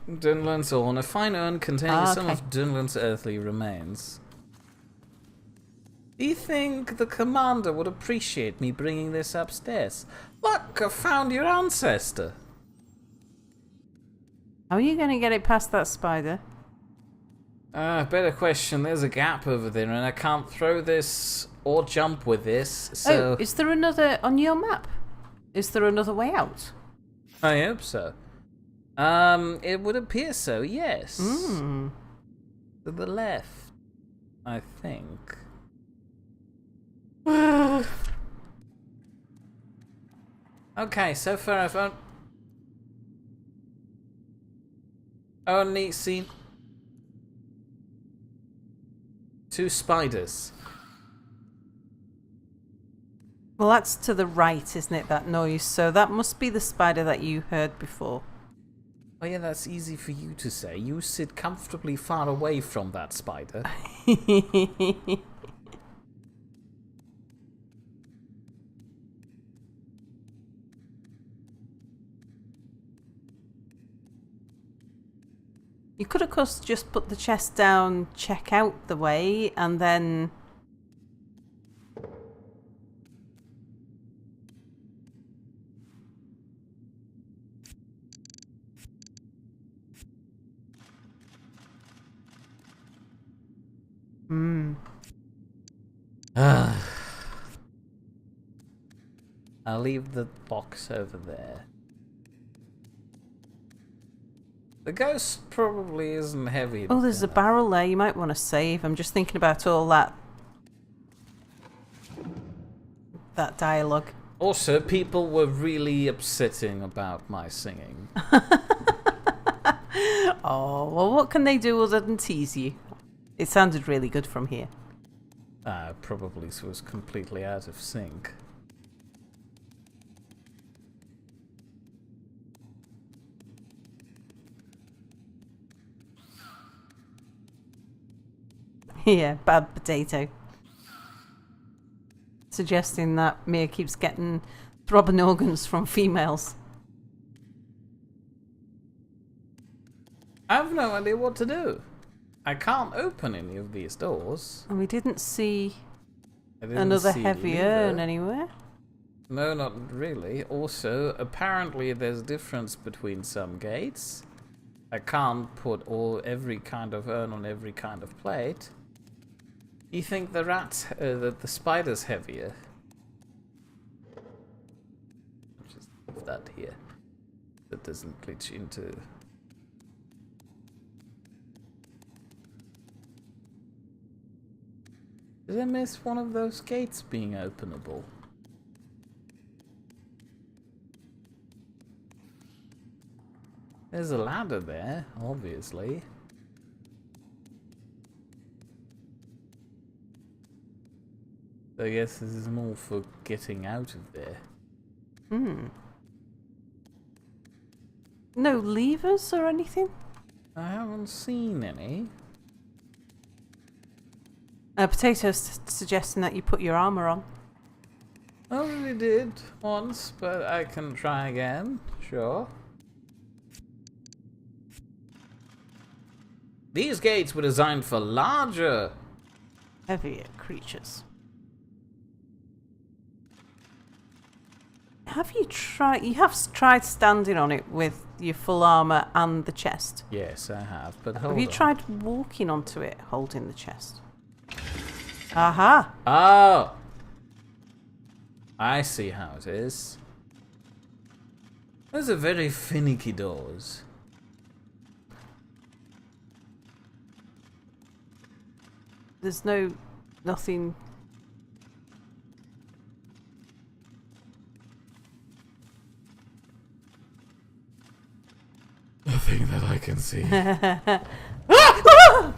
Dunland's horn, a fine urn containing some okay. of Dunland's earthly remains. Do you think the commander would appreciate me bringing this upstairs? Look, I found your ancestor. How are you going to get it past that spider? Better question. There's a gap over there and I can't throw this or jump with this, so... Oh, is there another, on your map? Is there another way out? I hope so. It would appear so, yes. Hmm. To the left, I think. Okay, so far I've only seen 2 spiders. Well, that's to the right, isn't it, that noise? So that must be the spider that you heard before. Oh yeah, that's easy for you to say. You sit comfortably far away from that spider. You could, of course, just put the chest down, check out the way, and then... I'll leave the box over there. The ghost probably isn't heavy. Oh, there's a barrel there. You might want to save. I'm just thinking about all that dialogue. Also, people were really upsetting about my singing. Oh, well, what can they do other than tease you? It sounded really good from here. Probably was completely out of sync. Yeah, bad potato. Suggesting that Mia keeps getting throbbing organs from females. I have no idea what to do. I can't open any of these doors. And we didn't see I didn't another see heavy lever. urn anywhere. No, not really. Also, apparently there's difference between some gates. I can't put every kind of urn on every kind of plate. You think the spider's heavier? Just leave that here. That doesn't glitch into. Did I miss one of those gates being openable? There's a ladder there, obviously. I guess this is more for getting out of there. No levers or anything? I haven't seen any. Potato's suggesting that you put your armour on. I already did once, but I can try again. Sure. These gates were designed for larger, Heavier creatures. Have you tried? You have tried standing on it with your full armour and the chest. Yes, I have, but hold Have you on. tried walking onto it holding the chest? Aha! Oh! I see how it is. Those are very finicky doors. There's nothing. Nothing that I can see.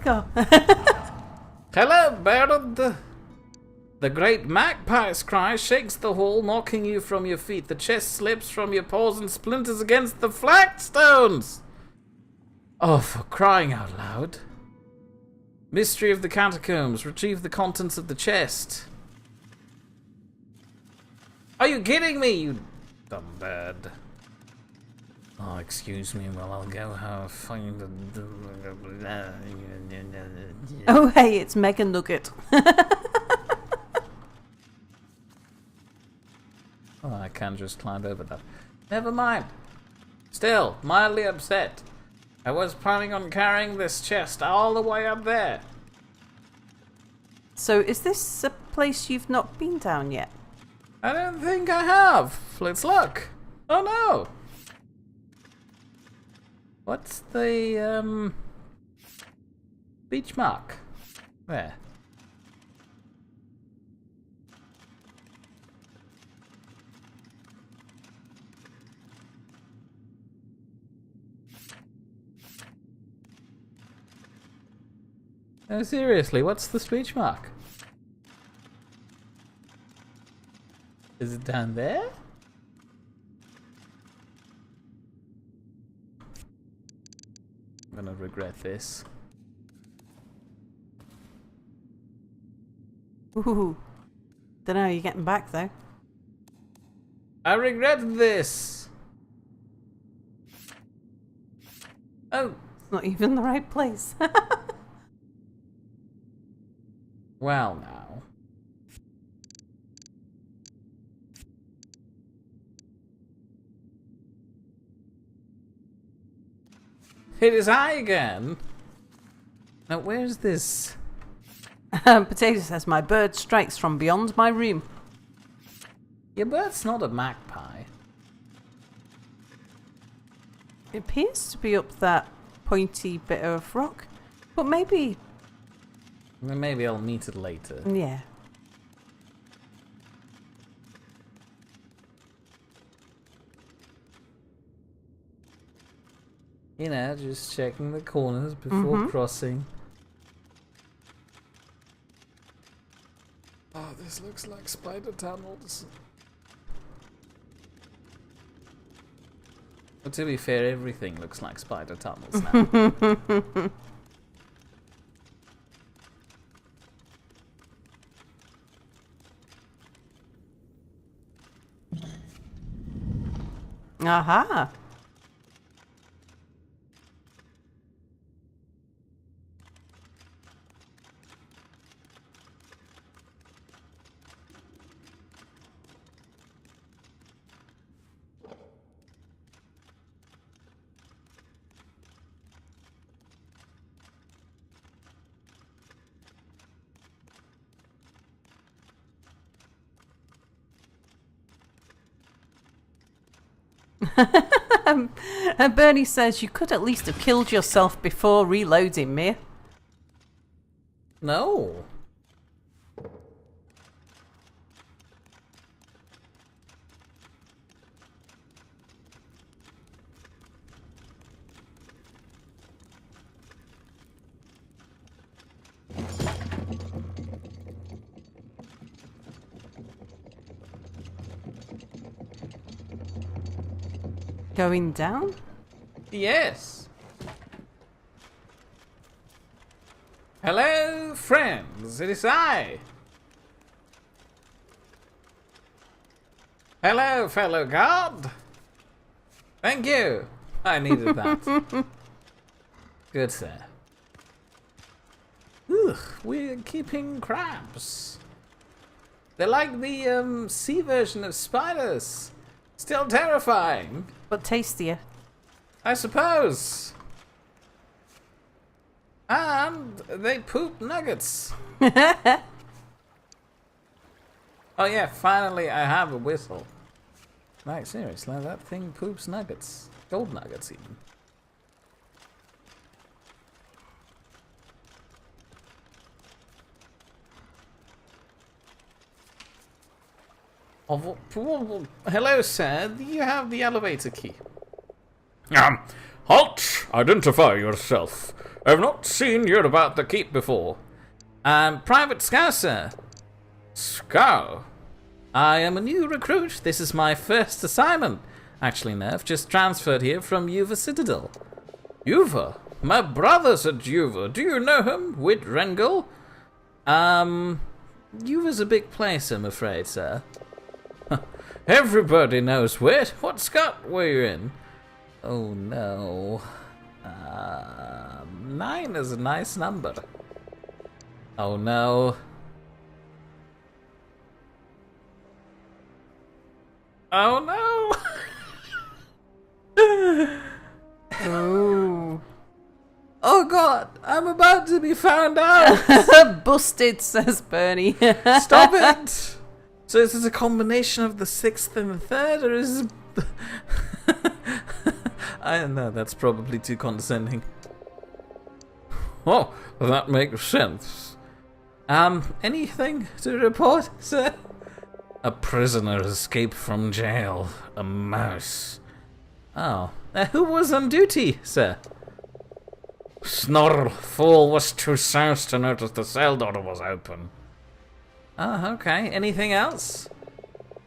God. Hello, bird! The great magpie's cry shakes the hall, knocking you from your feet. The chest slips from your paws and splinters against the flagstones! Oh, for crying out loud. Mystery of the catacombs. Retrieve the contents of the chest. Are you kidding me, you dumb bird? Oh, excuse me while I'll go find the... Oh, hey, it's Mega Nugget. Oh, I can just climb over that. Never mind. Still, mildly upset. I was planning on carrying this chest all the way up there. So, is this a place you've not been down yet? I don't think I have. Let's look. Oh no. What's the, beach mark? There. No, seriously, what's the speech mark? Is it down there? I'm gonna regret this. Ooh. Don't know how you're getting back, though. I regret this! Oh, It's not even the right place. well now. It is I again! Now where's this? Potato says, my bird strikes from beyond my room. Your bird's not a magpie. It appears to be up that pointy bit of rock. But maybe... Maybe I'll meet it later. Yeah. You know, just checking the corners before crossing. Oh, this looks like spider tunnels. But to be fair, everything looks like spider tunnels now. Aha. And Bernie says you could at least have killed yourself before reloading, Mia. No. Going down? Yes. Hello, friends. It is I. Hello, fellow god. Thank you. I needed that. Good, sir. Ugh, we're keeping crabs. They're like the sea version of spiders. Still terrifying. But tastier. I suppose. And they poop nuggets. Oh yeah, finally I have a whistle. Like seriously, that thing poops nuggets. Gold nuggets even. Hello, sir. Do you have the elevator key? Halt! Identify yourself. I've not seen you about the keep before. Private Scow, sir. Scow? I am a new recruit. This is my first assignment. Actually, no, I've just transferred here from Yuva Citadel. Yuva? My brother's at Yuva. Do you know him? Whit Rengel? Yuva's a big place, I'm afraid, sir. Everybody knows Whit. What scout were you in? Oh, no. 9 is a nice number. Oh, no. Oh, no. Oh. Oh, God. I'm about to be found out. Busted, says Bernie. Stop it. So is this a combination of the 6th and the 3rd, or is it... I don't know, that's probably too condescending. Oh, that makes sense. Anything to report, sir? A prisoner escaped from jail. A mouse. Oh, who was on duty, sir? Snorl. Fool was too soused to notice the cell door was open. Oh, okay. Anything else?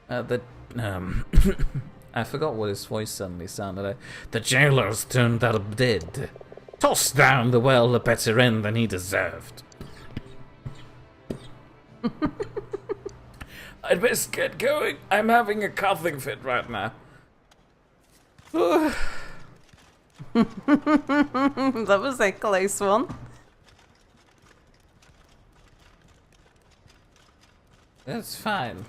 I forgot what his voice suddenly sounded like. The jailers turned up dead. Tossed down the well a better end than he deserved. I'd best get going. I'm having a coughing fit right now. That was a close one. That's fine.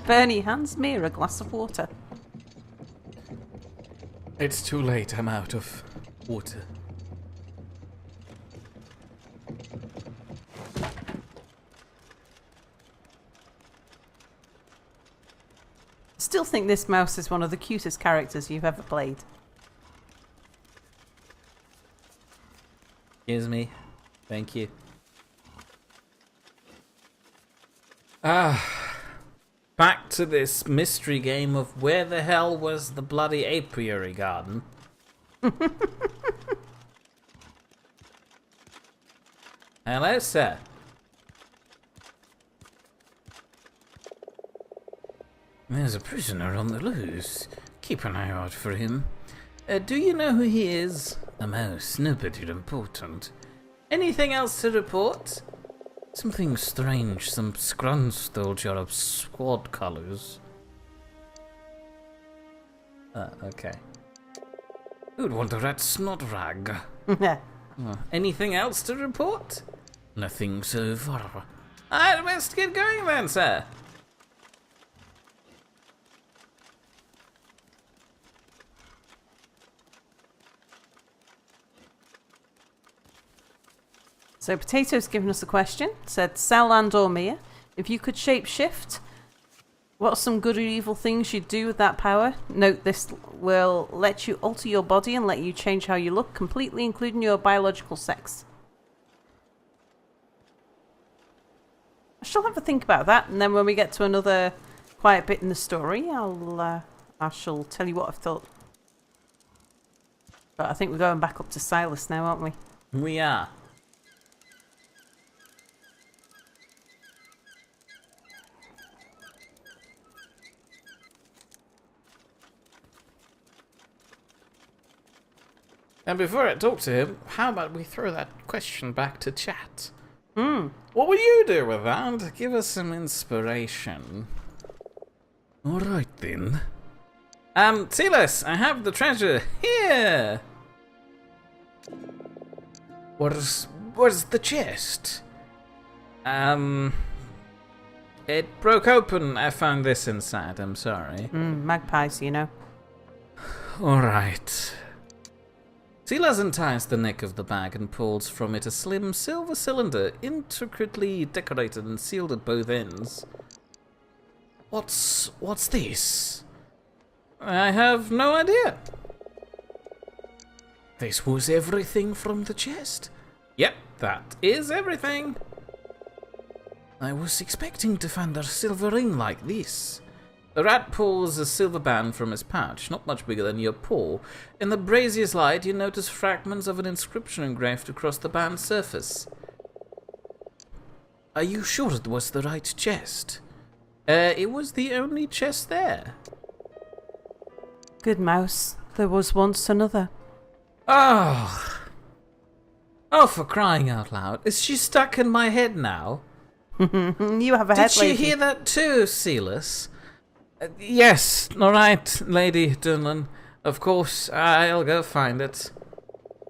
Bernie hands me a glass of water. It's too late. I'm out of water. still think this mouse is one of the cutest characters you've ever played. Excuse me. Thank you. Back to this mystery game of where the hell was the bloody apiary garden? Hello, sir. There's a prisoner on the loose. Keep an eye out for him. Do you know who he is? A mouse, nobody important. Anything else to report? Something strange, some scrun stole your squad colours. Okay. Who'd want a rat snot rag? Anything else to report? Nothing so far. I'd best get going then, sir. So Potato's given us a question. Said, Sal and or Mia, if you could shapeshift, what are some good or evil things you'd do with that power? Note this will let you alter your body and let you change how you look, completely including your biological sex. I shall have a think about that, and then when we get to another quiet bit in the story, I shall tell you what I've thought. But I think we're going back up to Silas now, aren't we? We are. And before I talk to him, how about we throw that question back to chat? What will you do with that? Give us some inspiration. Alright then. Silas, I have the treasure here! Where's the chest? It broke open. I found this inside. I'm sorry. Magpies, you know. Alright. Silas unties the neck of the bag and pulls from it a slim silver cylinder, intricately decorated and sealed at both ends. What's this? I have no idea. This was everything from the chest? Yep, that is everything. I was expecting to find a silver ring like this. The rat pulls a silver band from his pouch, not much bigger than your paw. In the brazier light, you notice fragments of an inscription engraved across the band's surface. Are you sure it was the right chest? It was the only chest there. Good mouse. There was once another. Oh, for crying out loud. Is she stuck in my head now? You have a head Did she lady. hear that too, Silas? Yes, all right, Lady Dunlan. Of course, I'll go find it.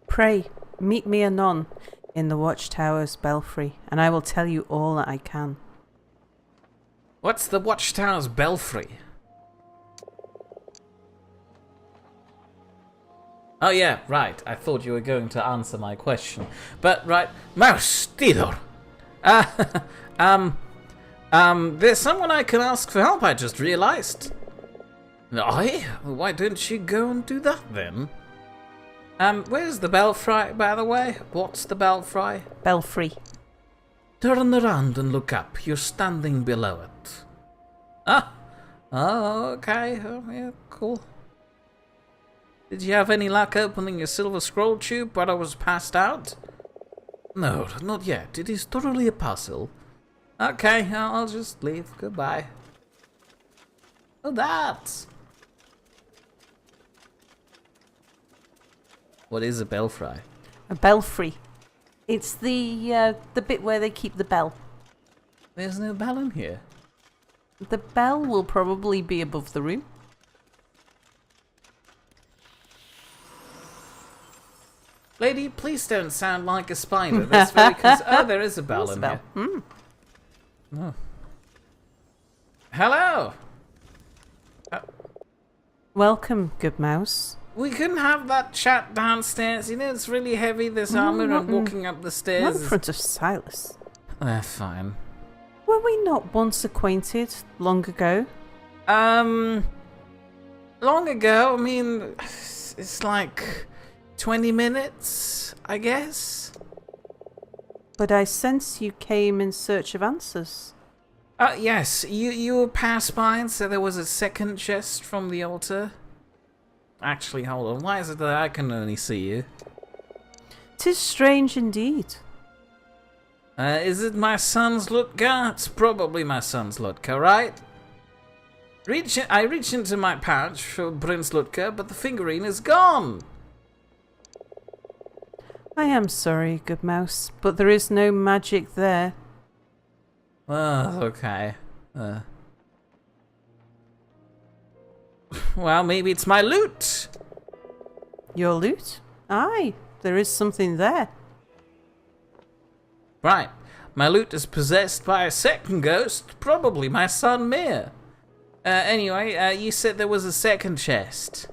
Pray, meet me anon in the Watchtower's belfry, and I will tell you all that I can. What's the Watchtower's belfry? Oh yeah, right. I thought you were going to answer my question. But right, Mouse, thither! There's someone I can ask for help, I just realized. Aye? Why don't you go and do that then? Where's the belfry, by the way? What's the belfry? Belfry. Turn around and look up. You're standing below it. Oh, okay. Oh, yeah, cool. Did you have any luck opening your silver scroll tube while I was passed out? No, not yet. It is thoroughly a puzzle. Okay, I'll just leave. Goodbye. Oh, that. What is a belfry? A belfry. It's the bit where they keep the bell. There's no bell in here. The bell will probably be above the room. Lady, please don't sound like a spider. That's very oh, there is a bell in here. Oh. Hello. Welcome, good mouse. We couldn't have that chat downstairs. You know, it's really heavy, this armor, and walking up the stairs. Not in front of Silas. Fine. Were we not once acquainted long ago? Long ago, I mean, it's like 20 minutes, I guess? But I sense you came in search of answers. Yes, you passed by and said there was a second chest from the altar. Actually, hold on, why is it that I can only see you? 'Tis strange indeed. Is it my son's Lutka? It's probably my son's Lutka, right? I reach into my pouch for Prince Lutka, but the figurine is gone. I am sorry, good mouse, but there is no magic there. Oh, okay. Well, maybe it's my loot. Your loot? Aye, there is something there. Right. My loot is possessed by a second ghost, probably my son Mir. Anyway, you said there was a second chest.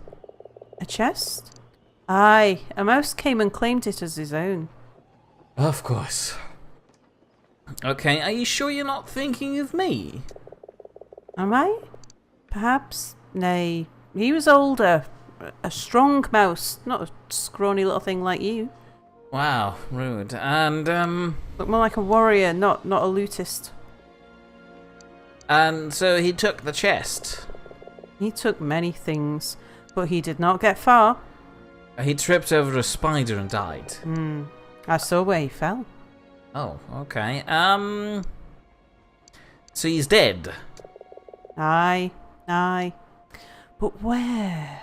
A chest? Aye, a mouse came and claimed it as his own. Of course. Okay, are you sure you're not thinking of me? Am I? Perhaps. Nay, he was older. A strong mouse, not a scrawny little thing like you. Wow, rude. And, Looked more like a warrior, not a lootist. And so he took the chest. He took many things, but he did not get far. He tripped over a spider and died. I saw where he fell. Oh, okay. So he's dead. Aye. But where?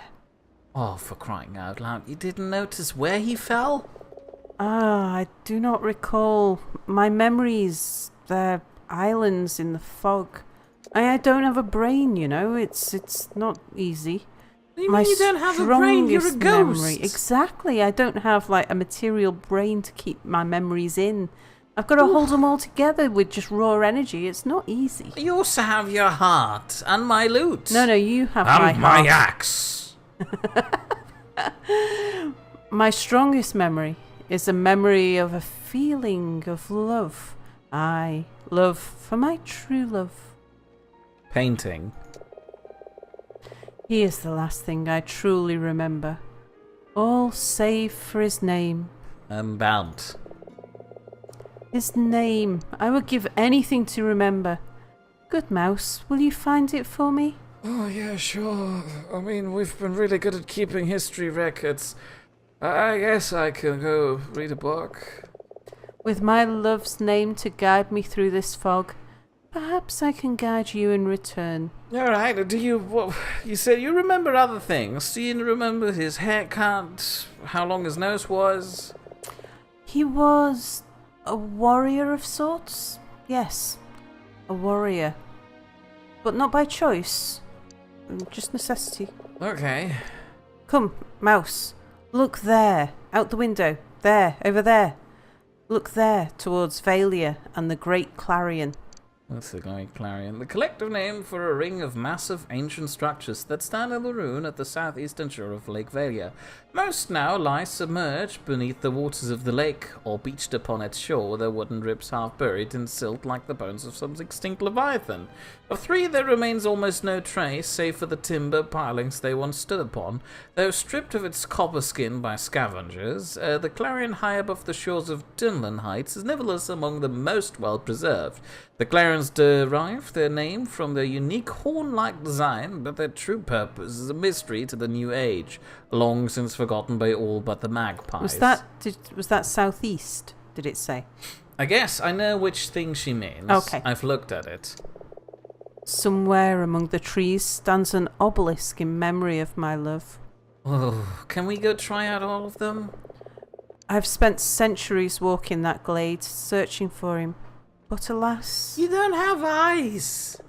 Oh, for crying out loud, you didn't notice where he fell? I do not recall. My memories, they're islands in the fog. I don't have a brain, you know. It's not easy. What do you mean you don't have a brain? You're a Strongest ghost. memory. Exactly. I don't have like a material brain to keep my memories in. I've got to hold them all together with just raw energy. It's not easy. You also have your heart and my loot. No, you have And my my heart. axe. My strongest memory is a memory of a feeling of love. Aye, love for my true love. Painting. He is the last thing I truly remember. All save for his name. Bound. His name. I would give anything to remember. Good mouse, will you find it for me? Oh, yeah, sure. I mean, we've been really good at keeping history records. I guess I can go read a book. With my love's name to guide me through this fog, perhaps I can guide you in return. Alright, you said you remember other things. Do you remember his haircut? How long his nose was? He was a warrior of sorts? Yes, a warrior. But not by choice. Just necessity. Okay. Come, mouse. Look there, out the window. There, over there. Look there, towards Valia and the Great Clarion. What's the Great Clarion? The collective name for a ring of massive ancient structures that stand in the ruin at the southeastern shore of Lake Valia. Most now lie submerged beneath the waters of the lake, or beached upon its shore, their wooden ribs half buried in silt like the bones of some extinct leviathan. Of three there remains almost no trace, save for the timber pilings they once stood upon. Though stripped of its copper skin by scavengers, the Clarion high above the shores of Dunlan Heights is nevertheless among the most well preserved. The Clarions derive their name from their unique horn-like design, but their true purpose is a mystery to the new age, long since forgotten by all but the magpies. Was that southeast, did it say? I guess I know which thing she means. Okay. I've looked at it. Somewhere among the trees stands an obelisk in memory of my love. Oh, can we go try out all of them? I've spent centuries walking that glade, searching for him. But alas... You don't have eyes!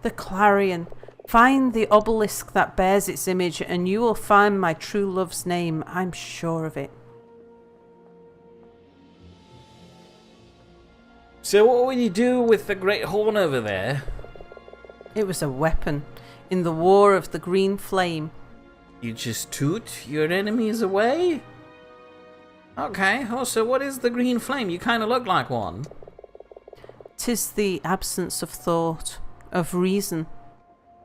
The Clarion. Find the obelisk that bears its image, and you will find my true love's name. I'm sure of it. So what will you do with the great horn over there? It was a weapon in the war of the green flame. You just toot your enemies away? Okay, also what is the green flame? You kind of look like one. 'Tis the absence of thought, of reason.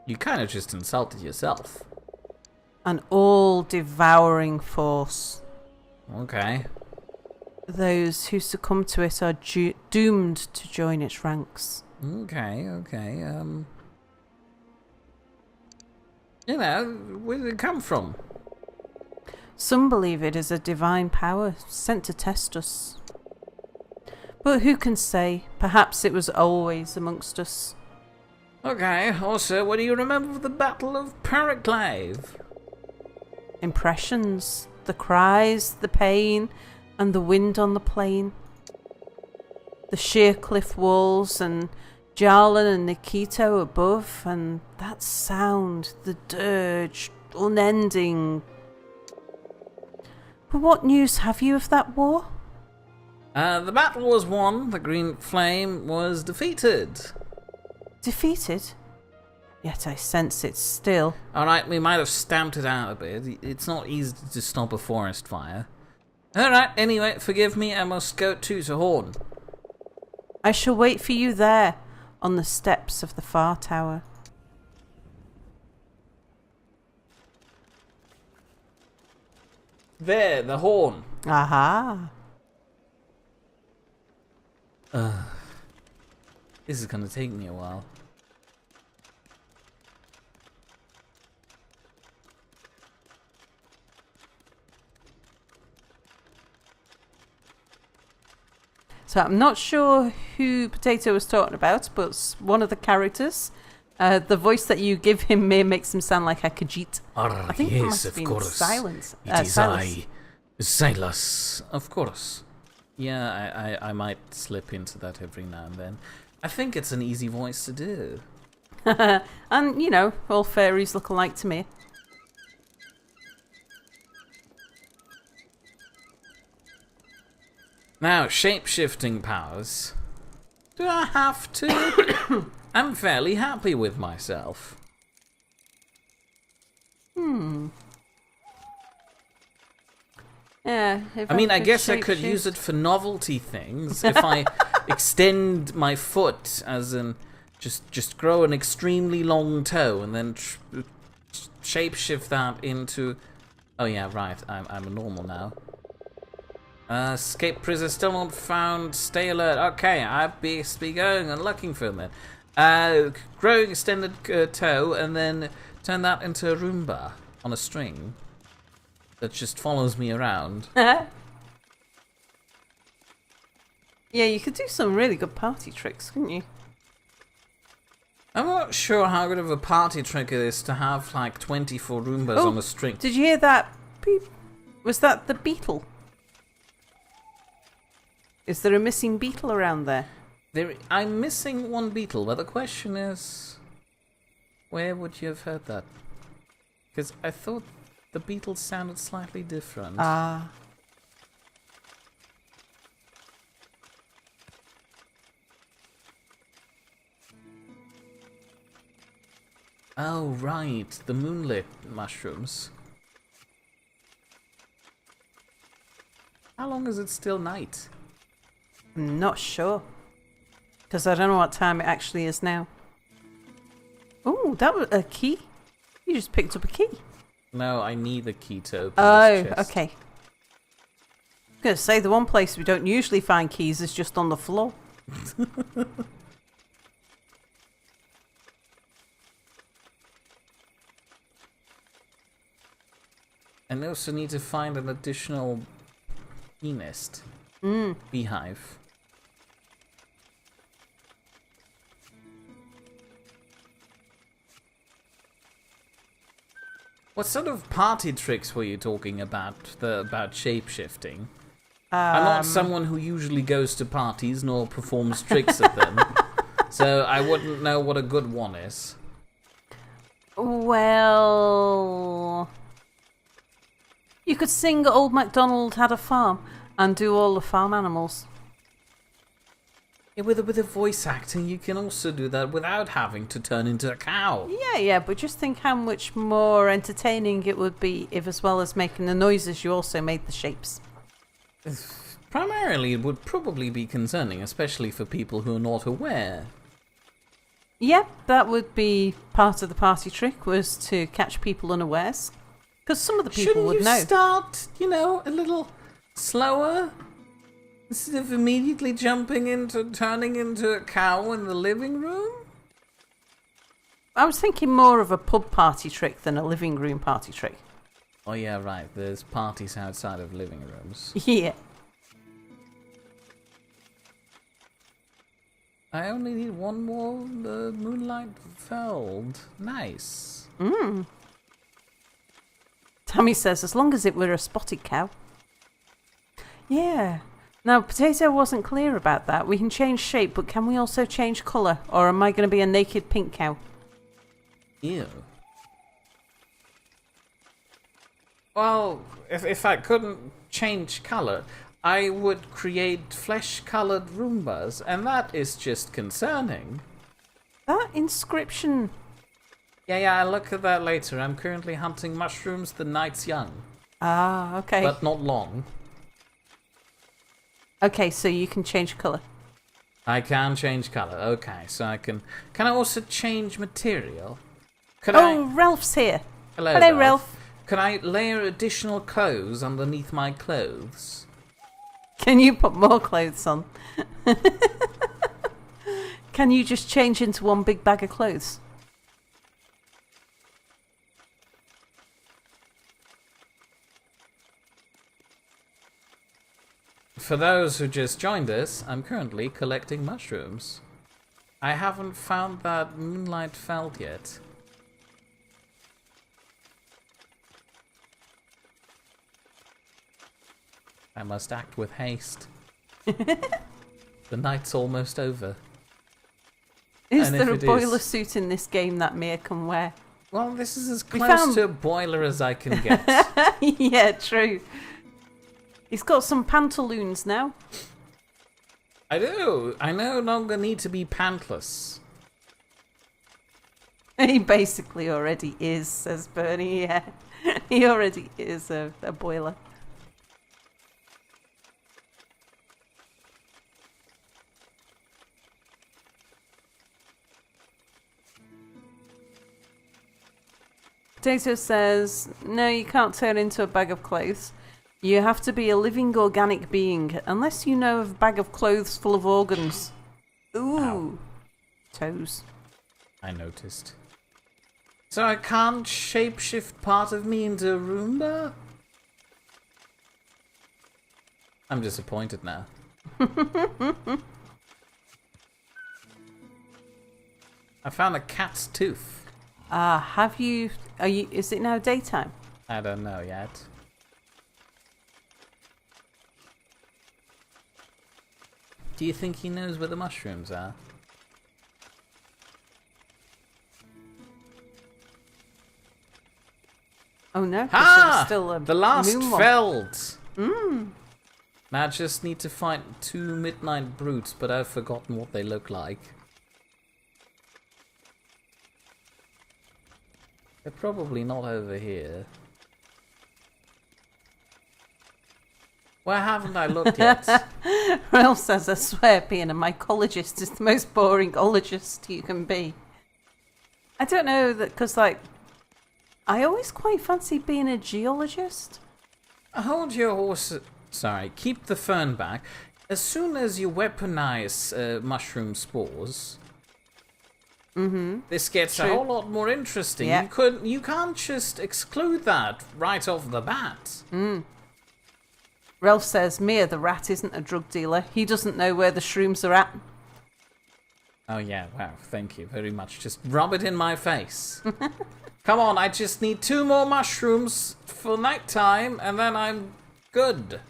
You kind of just insulted yourself. An all-devouring force. Okay. Those who succumb to it are doomed to join its ranks. Okay. You know, where did it come from? Some believe it is a divine power sent to test us. But who can say? Perhaps it was always amongst us. Okay, also, what do you remember of the Battle of Periclave? Impressions, the cries, the pain, and the wind on the plain. The sheer cliff walls and Jarlan and Nikito above, and that sound, the dirge, unending. But what news have you of that war? The battle was won, the Green Flame was defeated. Defeated? Yet I sense it still. Alright, we might have stamped it out a bit. It's not easy to stop a forest fire. Alright, anyway, forgive me, I must go to Horn. I shall wait for you there, on the steps of the far tower. There, the horn. Aha. This is gonna take me a while. So I'm not sure who Potato was talking about, but one of the characters, the voice that you give him makes him sound like a Khajiit. I think it must have been Silence. It is Silas. I, Silas. Of course. Yeah, I might slip into that every now and then. I think it's an easy voice to do. And, you know, all fairies look alike to me. Now, shape-shifting powers. Do I have to? I'm fairly happy with myself. Yeah. I mean, I guess I could use it for novelty things. If I extend my foot, as in just grow an extremely long toe and then shapeshift that into... Oh yeah, right, I'm a normal now. Escape prisoner still not found. Stay alert. Okay, I best be going and looking for them then. Growing extended toe and then turn that into a Roomba on a string that just follows me around. Yeah, you could do some really good party tricks, couldn't you? I'm not sure how good of a party trick it is to have like 24 Roombas on a string. Did you hear that? Beep? Was that the beetle? Is there a missing beetle around there? I'm missing one beetle, but the question is, where would you have heard that? Because I thought the beetle sounded slightly different. Ah. Oh, right, the moonlit mushrooms. How long is it still night? I'm not sure. Because I don't know what time it actually is now. Oh, that was a key. You just picked up a key. No, I need a key to open Oh, this chest. okay. I'm going to say the one place we don't usually find keys is just on the floor. And I also need to find an additional bee nest. Beehive. What sort of party tricks were you talking about? About shape-shifting? I'm not someone who usually goes to parties nor performs tricks at them, so I wouldn't know what a good one is. Well, you could sing Old MacDonald Had a Farm and do all the farm animals. Yeah, with the voice acting, you can also do that without having to turn into a cow. Yeah, but just think how much more entertaining it would be if, as well as making the noises, you also made the shapes. Primarily, it would probably be concerning, especially for people who are not aware. Yep, that would be part of the party trick, was to catch people unawares. Because some of the people Shouldn't would you know. start, a little slower? Instead of immediately turning into a cow in the living room? I was thinking more of a pub party trick than a living room party trick. Oh yeah, right. There's parties outside of living rooms. Yeah. I only need one more moonlight felled. Nice. Tammy says, as long as it were a spotted cow. Yeah. Now, Potato wasn't clear about that. We can change shape, but can we also change colour? Or am I going to be a naked pink cow? Ew. Well, if I couldn't change colour, I would create flesh-coloured Roombas, and that is just concerning. That inscription... Yeah, I'll look at that later. I'm currently hunting mushrooms the night's young. Ah, okay. But not long. Okay, so you can change colour. I can change colour. Okay, so I can... Can I also change material? Ralph's here. Hello, Ralph. Can I layer additional clothes underneath my clothes? Can you put more clothes on? Can you just change into one big bag of clothes? For those who just joined us, I'm currently collecting mushrooms. I haven't found that moonlight felt yet. I must act with haste. The night's almost over. Is And there a if it boiler is- suit in this game that Mia can wear? Well, this is as We close found- to a boiler as I can get. Yeah, true. He's got some pantaloons now. I do. I no longer need to be pantless. He basically already is, says Bernie, yeah. He already is a boiler. Potato says, no, you can't turn into a bag of clothes. You have to be a living organic being, unless you know of a bag of clothes full of organs. Ooh. Ow. Toes. I noticed. So I can't shapeshift part of me into a Roomba? I'm disappointed now. I found a cat's tooth. Have you... Is it now daytime? I don't know yet. Do you think he knows where the mushrooms are? Oh no, 'cause Ah! there's still a The last moon one. felled! Now I just need to find 2 midnight brutes, but I've forgotten what they look like. They're probably not over here. Where haven't I looked yet? Ralph says, I swear being a mycologist is the most boring ologist you can be. I don't know, that because, like, I always quite fancy being a geologist. Hold your horse. Sorry, keep the fern back. As soon as you weaponize mushroom spores, this gets a True. whole lot more interesting. Yeah. You can't just exclude that right off the bat. Ralph says, Mia the rat isn't a drug dealer. He doesn't know where the shrooms are at. Oh yeah, wow, thank you very much. Just rub it in my face. Come on, I just need 2 more mushrooms for nighttime, and then I'm good.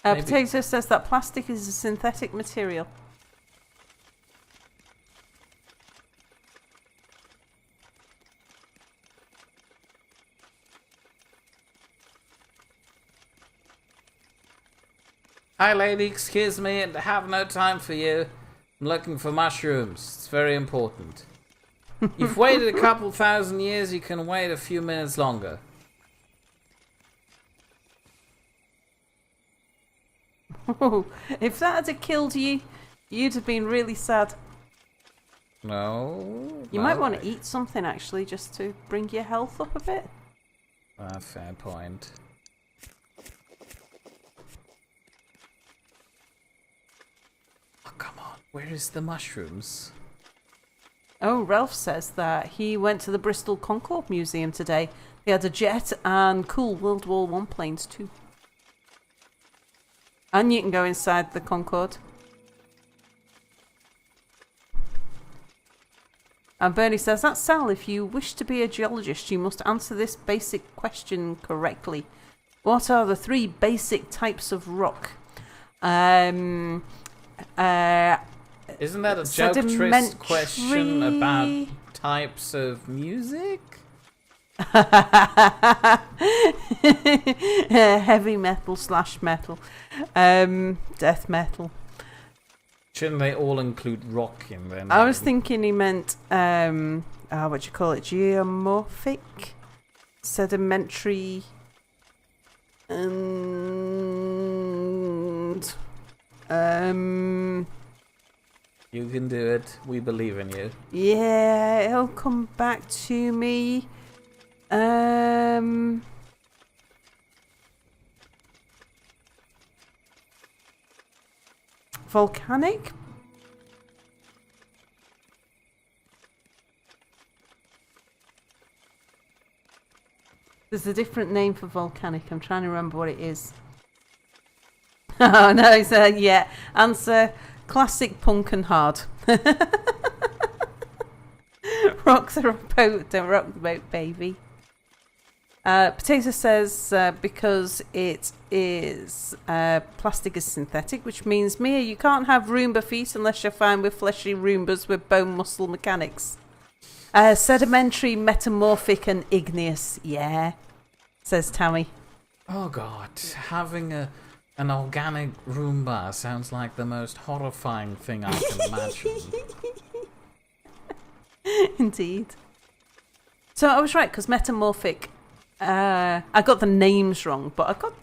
Maybe. Potato says that plastic is a synthetic material. Hi lady, excuse me, I have no time for you. I'm looking for mushrooms. It's very important. You've waited a couple thousand years, you can wait a few minutes longer. Oh, if that had killed you, You'd have been really sad. No. You might want to eat something, actually, just to bring your health up a bit. Fair point. Oh, come on. Where is the mushrooms? Oh, Ralph says that he went to the Bristol Concorde Museum today. They had a jet and cool World War One planes too. And you can go inside the Concorde. And Bernie says, that's Sal, if you wish to be a geologist, you must answer this basic question correctly. What are the 3 basic types of rock? Isn't that a joke question about types of music? Heavy metal / metal. Death metal. Shouldn't they all include rock in there? I was thinking he meant, what do you call it? Geomorphic? Sedimentary? And... You can do it. We believe in you. Yeah, it'll come back to me. Volcanic? There's a different name for volcanic. I'm trying to remember what it is. Oh no, it's yeah. Answer: classic punk and hard. Rock the boat, don't rock the boat, baby. Potato says because it is plastic is synthetic, which means, Mia, you can't have Roomba feet unless you're fine with fleshy Roombas with bone muscle mechanics. Sedimentary, metamorphic, and igneous. Yeah, says Tammy. Oh God, having an organic Roomba sounds like the most horrifying thing I can imagine. Indeed. So I was right, because metamorphic, I got the names wrong, but I got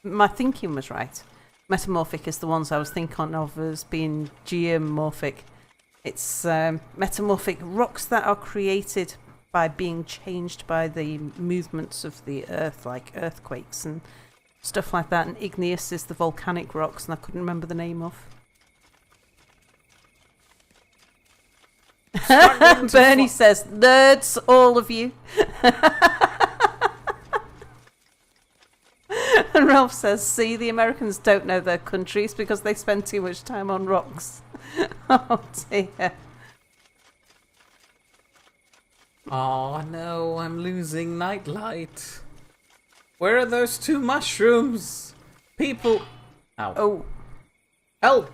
my thinking was right. Metamorphic is the ones I was thinking of as being geomorphic. It's metamorphic rocks that are created by being changed by the movements of the earth, like earthquakes and stuff like that. And igneous is the volcanic rocks, and I couldn't remember the name of. Bernie says, nerds, all of you. And Ralph says, see, the Americans don't know their countries because they spend too much time on rocks. Oh dear. Oh no, I'm losing nightlight. Where are those 2 mushrooms? People. Ow. Oh. Help!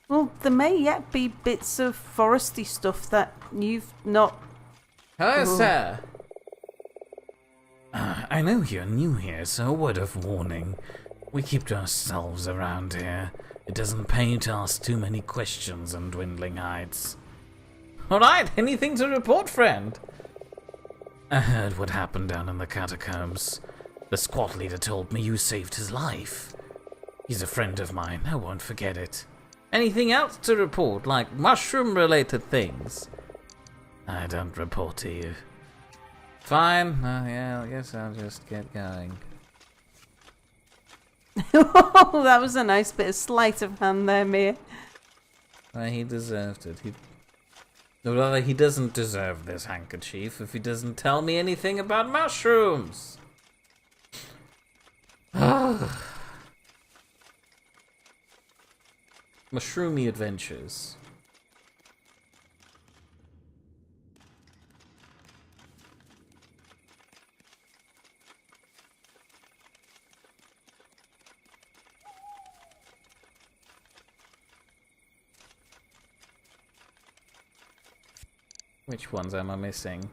Well, there may yet be bits of foresty stuff that you've not... Hello, sir. I know you're new here, so a word of warning. We keep to ourselves around here. It doesn't pay to ask too many questions on dwindling heights. Alright, anything to report, friend? I heard what happened down in the catacombs. The squad leader told me you saved his life. He's a friend of mine, I won't forget it. Anything else to report, like mushroom-related things? I don't report to you. Fine. Yeah, I guess I'll just get going. Oh, that was a nice bit of sleight of hand there, Mia. He deserved it. Or rather, he doesn't deserve this handkerchief if he doesn't tell me anything about mushrooms. Mushroomy adventures. Which ones am I missing?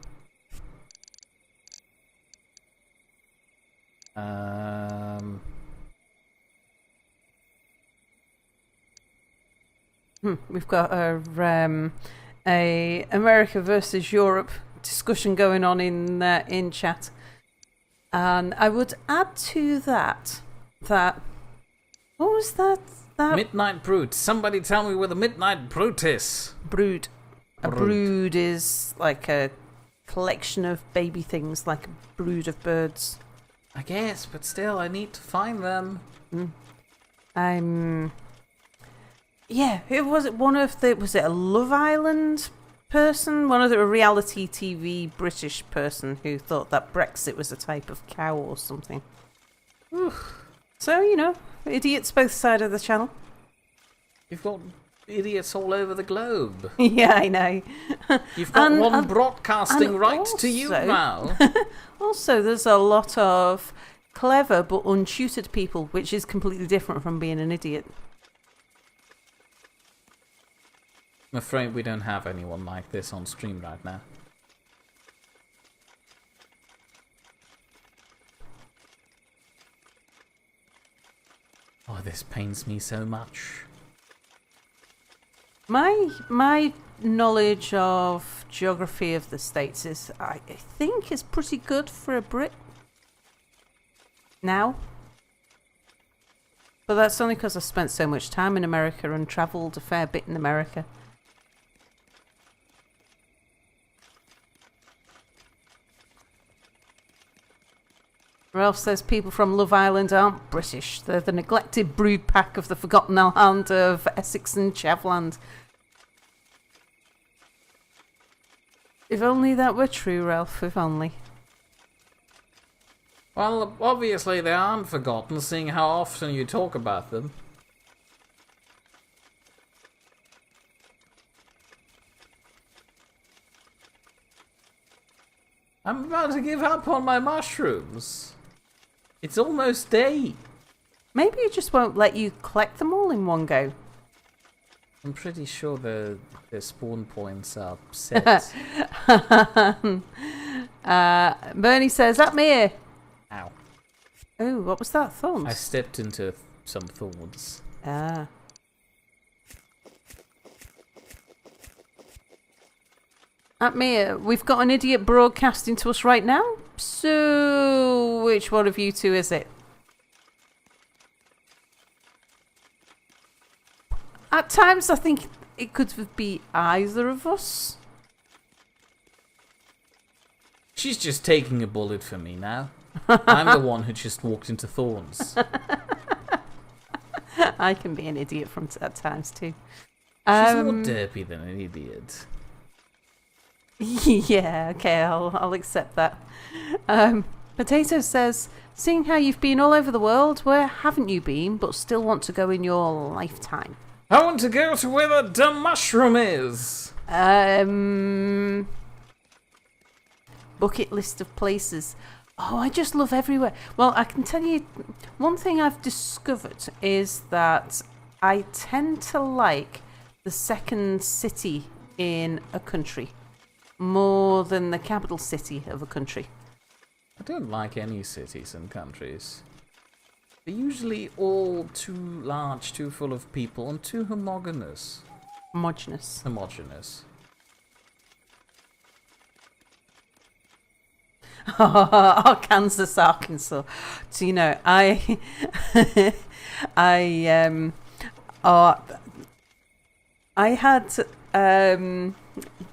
We've got a America versus Europe discussion going on in chat, and I would add to that that. What was that? That Midnight Brute. Somebody tell me where the Midnight Brute is. brood. A brood is like a collection of baby things, like a brood of birds. I guess, but still, I need to find them. Yeah, who was it? Was it a Love Island person? One of a reality TV British person who thought that Brexit was a type of cow or something. So, idiots both sides of the channel. You've got idiots all over the globe. Yeah, I know. You've got one broadcasting right to you now. Also, there's a lot of clever but untutored people, which is completely different from being an idiot. I'm afraid we don't have anyone like this on stream right now. Oh, this pains me so much. My knowledge of geography of the States I think, is pretty good for a Brit. Now. But that's only because I spent so much time in America and travelled a fair bit in America. Ralph says people from Love Island aren't British. They're the neglected brood pack of the forgotten land of Essex and Chavland. If only that were true, Ralph, if only. Well, obviously they aren't forgotten, seeing how often you talk about them. I'm about to give up on my mushrooms. It's almost day. Maybe it just won't let you collect them all in one go. I'm pretty sure their spawn points are set. Bernie says, "Up me here." Ow. Oh, what was that? Thorns? I stepped into some thorns. Ah. At me, we've got an idiot broadcasting to us right now. So, which one of you two is it? At times, I think it could be either of us. She's just taking a bullet for me now. I'm the one who just walked into thorns. I can be an idiot at times too. She's more derpy than an idiot. Yeah, okay, I'll accept that. Potato says, seeing how you've been all over the world, where haven't you been, but still want to go in your lifetime? I want to go to where the dumb mushroom is. Bucket list of places. Oh, I just love everywhere. Well, I can tell you, one thing I've discovered is that I tend to like the second city in a country more than the capital city of a country. I don't like any cities and countries. They're usually all too large, too full of people, and too homogeneous. Homogeneous. Kansas, Arkansas. So, I had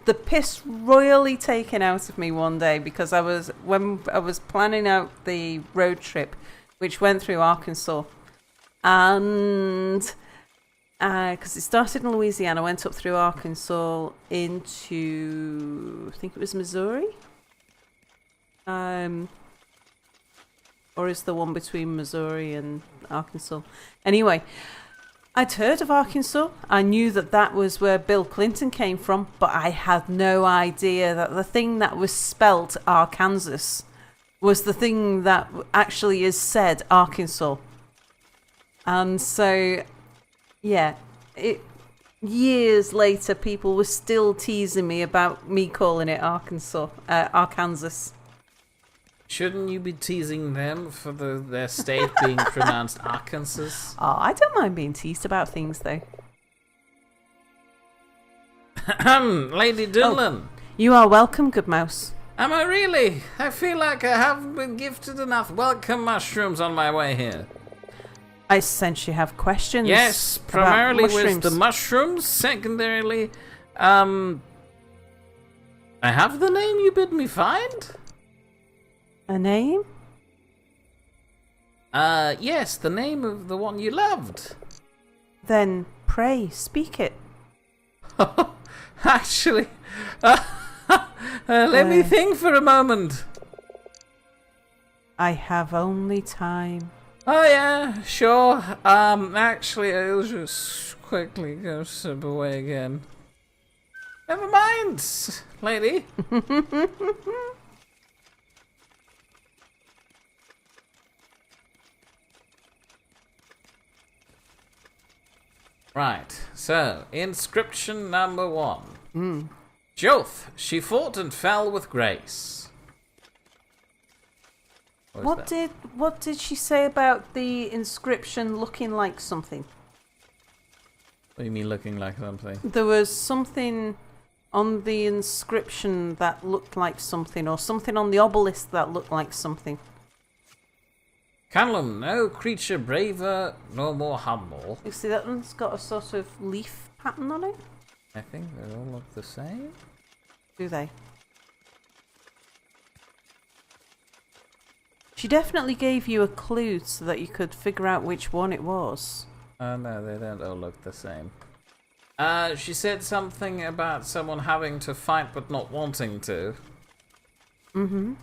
the piss royally taken out of me one day because when I was planning out the road trip, which went through Arkansas, and because it started in Louisiana, went up through Arkansas into, I think it was Missouri. Or is the one between Missouri and Arkansas? Anyway, I'd heard of Arkansas. I knew that was where Bill Clinton came from, but I had no idea that the thing that was spelt Arkansas was the thing that actually is said Arkansas. And so, yeah, years later, people were still teasing me about me calling it Arkansas. Shouldn't you be teasing them for their state being pronounced Arkansas? Oh, I don't mind being teased about things, though. Lady Dillon. Oh, you are welcome, good mouse. Am I really? I feel like I haven't been gifted enough welcome mushrooms on my way here. I sense you have questions. Yes, about primarily with mushrooms. the mushrooms. Secondarily, I have the name you bid me find? A name? Yes, the name of the one you loved. Then pray, speak it. Actually, let me think for a moment. I have only time. Oh yeah, sure. Actually, I'll just quickly go slip away again. Never mind, lady. Right, so, inscription number 1. Joth, she fought and fell with grace. What did she say about the inscription looking like something? What do you mean looking like something? There was something on the inscription that looked like something, or something on the obelisk that looked like something. Callum, no creature braver nor more humble. You see, that one's got a sort of leaf pattern on it. I think they all look the same. Do they? She definitely gave you a clue so that you could figure out which one it was. Oh no, they don't all look the same. She said something about someone having to fight but not wanting to. Mm-hmm.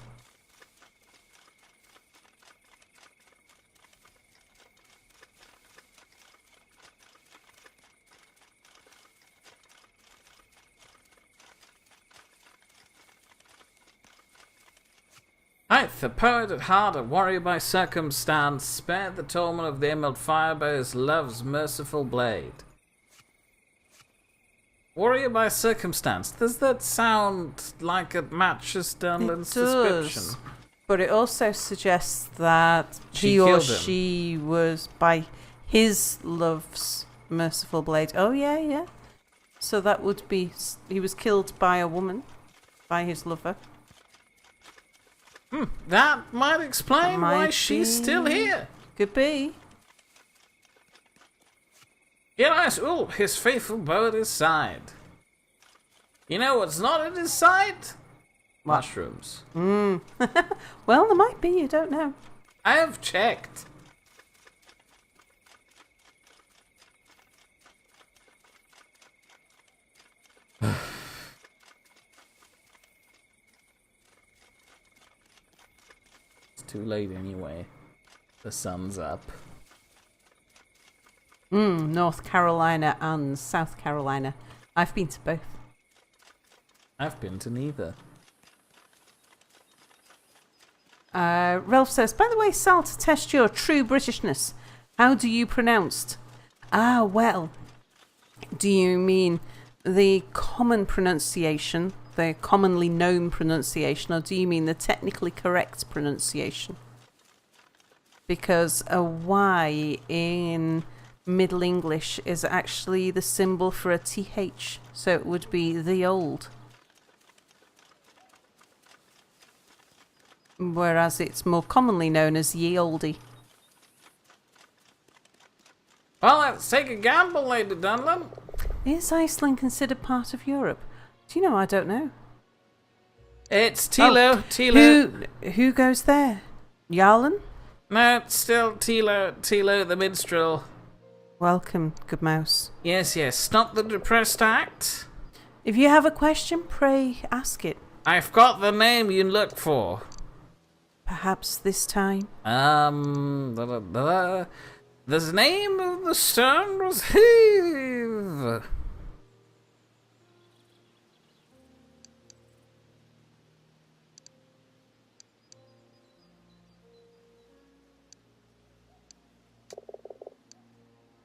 The poet at heart, a warrior by circumstance, spared the torment of the emerald fire by his love's merciful blade. Warrior by circumstance. Does that sound like it matches Dunlan's description? But it also suggests that She he or killed him. she was by his love's merciful blade. Oh, yeah, yeah. So that would be... He was killed by a woman, by his lover. That might explain why Might she's still be. here. Could be. Elias Ul, his faithful bow at his side. You know what's not at his side? What? Mushrooms. Well, there might be, you don't know. I have checked. It's too late anyway. The sun's up. North Carolina and South Carolina. I've been to both. I've been to neither. Ralph says, by the way, Sal, to test your true Britishness, how do you pronounce? Ah, well, do you mean the common pronunciation, the commonly known pronunciation, or do you mean the technically correct pronunciation? Because a Y in Middle English is actually the symbol for a TH, so it would be the old. Whereas it's more commonly known as ye oldie. Well, let's take a gamble, Lady Dunlop. Is Iceland considered part of Europe? Do you know? I don't know. It's Tilo. Tilo. Who goes there? Jarlan? No, it's still Tilo. Tilo the minstrel. Welcome, good mouse. Yes, yes. Stop the depressed act. If you have a question, pray ask it. I've got the name you look for. Perhaps this time. The name of the stone was Heave.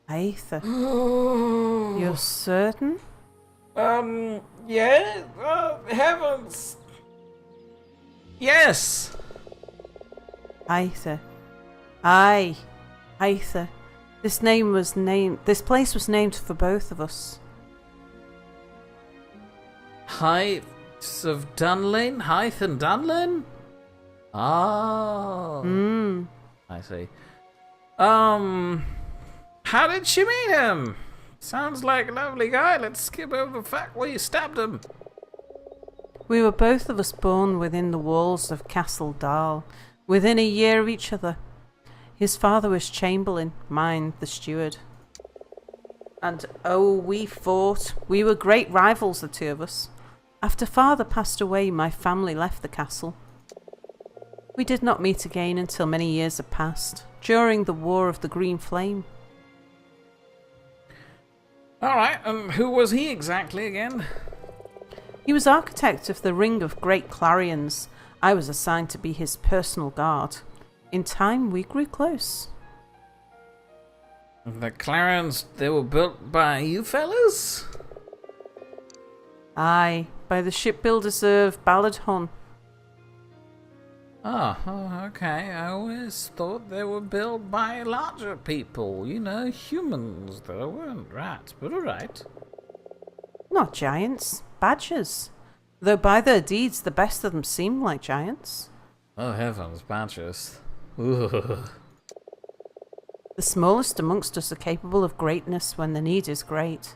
Aether. You're certain? Yeah? Heavens. Yes. Aether. Aye. Aether. This place was named for both of us. Heights of Dunlin? Hythe and Dunlin? Oh. I see. How did she meet him? Sounds like a lovely guy. Let's skip over the fact where you stabbed him. We were both of us born within the walls of Castle Dahl, within a year of each other. His father was Chamberlain, mine the steward. And oh, we fought. We were great rivals, the two of us. After father passed away, my family left the castle. We did not meet again until many years had passed, during the War of the Green Flame. Alright, who was he exactly again? He was architect of the Ring of Great Clarions. I was assigned to be his personal guard. In time, we grew close. The Clarions, they were built by you fellas? Aye, by the shipbuilders of Balladhon. Oh, okay. I always thought they were built by larger people. You know, humans, though, weren't rats, but alright. Not giants, badgers. Though by their deeds, the best of them seemed like giants. Oh heavens, badgers. Ugh. The smallest amongst us are capable of greatness when the need is great.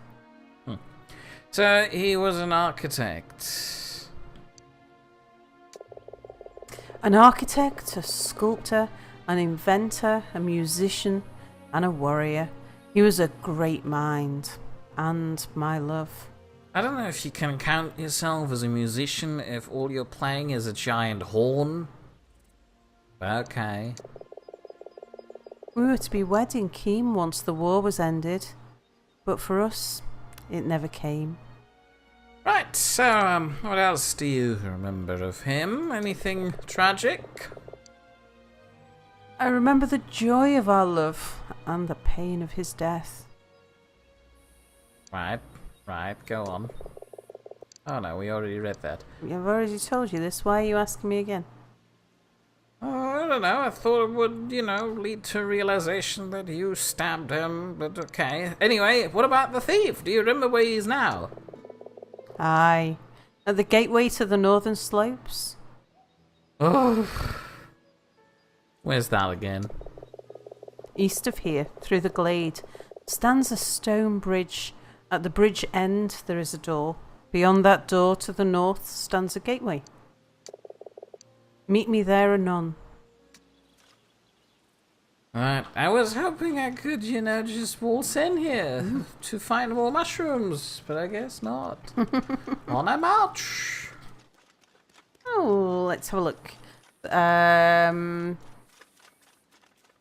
So, he was an architect. An architect, a sculptor, an inventor, a musician, and a warrior. He was a great mind, and my love. I don't know if you can count yourself as a musician if all you're playing is a giant horn. Okay. We were to be wed in Keene once the war was ended, but for us, it never came. Right, so, what else do you remember of him? Anything tragic? I remember the joy of our love and the pain of his death. Right, go on. Oh no, we already read that. I've already told you this, why are you asking me again? Oh, I don't know, I thought it would, lead to realization that you stabbed him, but okay. Anyway, what about the thief? Do you remember where he is now? Aye. At the gateway to the northern slopes? Oh. Where's that again? East of here, through the glade, stands a stone bridge. At the bridge end there is a door. Beyond that door to the north stands a gateway. Meet me there anon. Right, I was hoping I could, just waltz in here to find more mushrooms, but I guess not. On a march. Oh, let's have a look.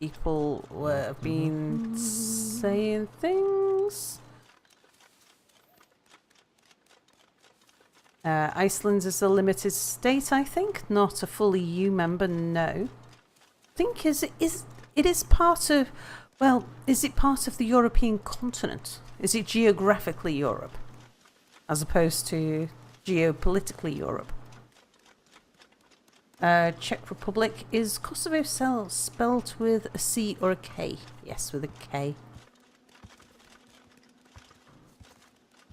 People were been saying things. Iceland is a limited state, I think, not a full EU member. No, I think is it part of? Well, is it part of the European continent? Is it geographically Europe, as opposed to geopolitically Europe? Czech Republic. Is Kosovo spelled with a C or a K? Yes, with a K.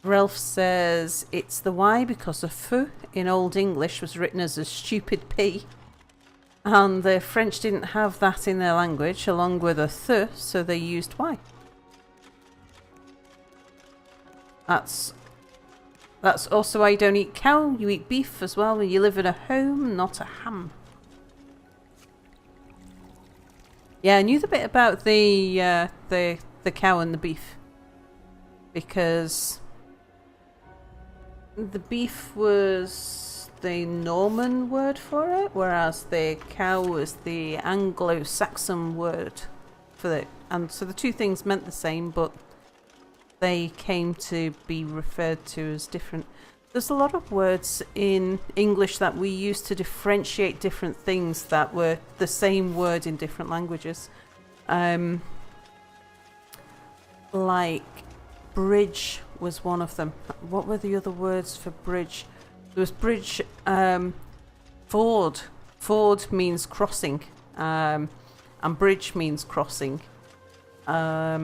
Ralph says it's the Y because a F in Old English was written as a stupid P. And the French didn't have that in their language along with a th, so they used Y. That's also why you don't eat cow, you eat beef as well. You live in a home, not a ham. Yeah, I knew the bit about the cow and the beef. Because the beef was the Norman word for it, whereas the cow was the Anglo-Saxon word for it. And so the two things meant the same, but they came to be referred to as different. There's a lot of words in English that we use to differentiate different things that were the same word in different languages. Like bridge was one of them. What were the other words for bridge? There was bridge, ford. Ford means crossing, and bridge means crossing. There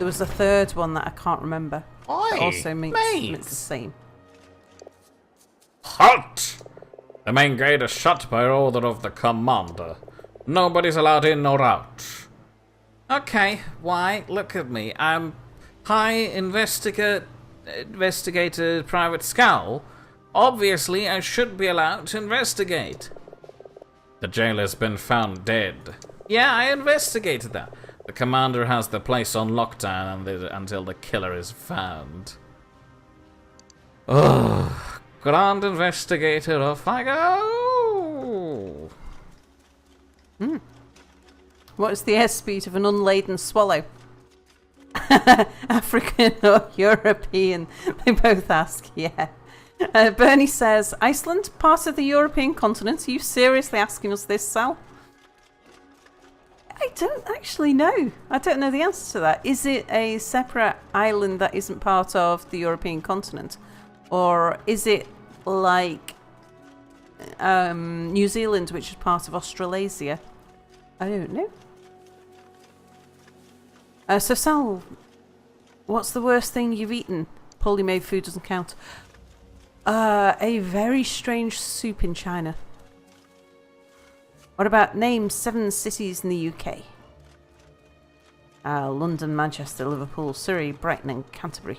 was a third one that I can't remember. Oi, that also means mate. the same. Halt! The main gate is shut by order of the commander. Nobody's allowed in or out. Okay, why? Look at me. I'm High Investigator Private Scowl. Obviously, I should be allowed to investigate. The jailer's been found dead. Yeah, I investigated that. The commander has the place on lockdown until the killer is found. Oh, Grand Investigator, off I go! What is the airspeed of an unladen swallow? African or European? They both ask, yeah. Bernie says, Iceland, part of the European continent? Are you seriously asking us this, Sal? I don't actually know. I don't know the answer to that. Is it a separate island that isn't part of the European continent? Or is it like New Zealand, which is part of Australasia? I don't know. So Sal, what's the worst thing you've eaten? Poorly made food doesn't count. A very strange soup in China. What about name 7 cities in the UK? London, Manchester, Liverpool, Surrey, Brighton and Canterbury.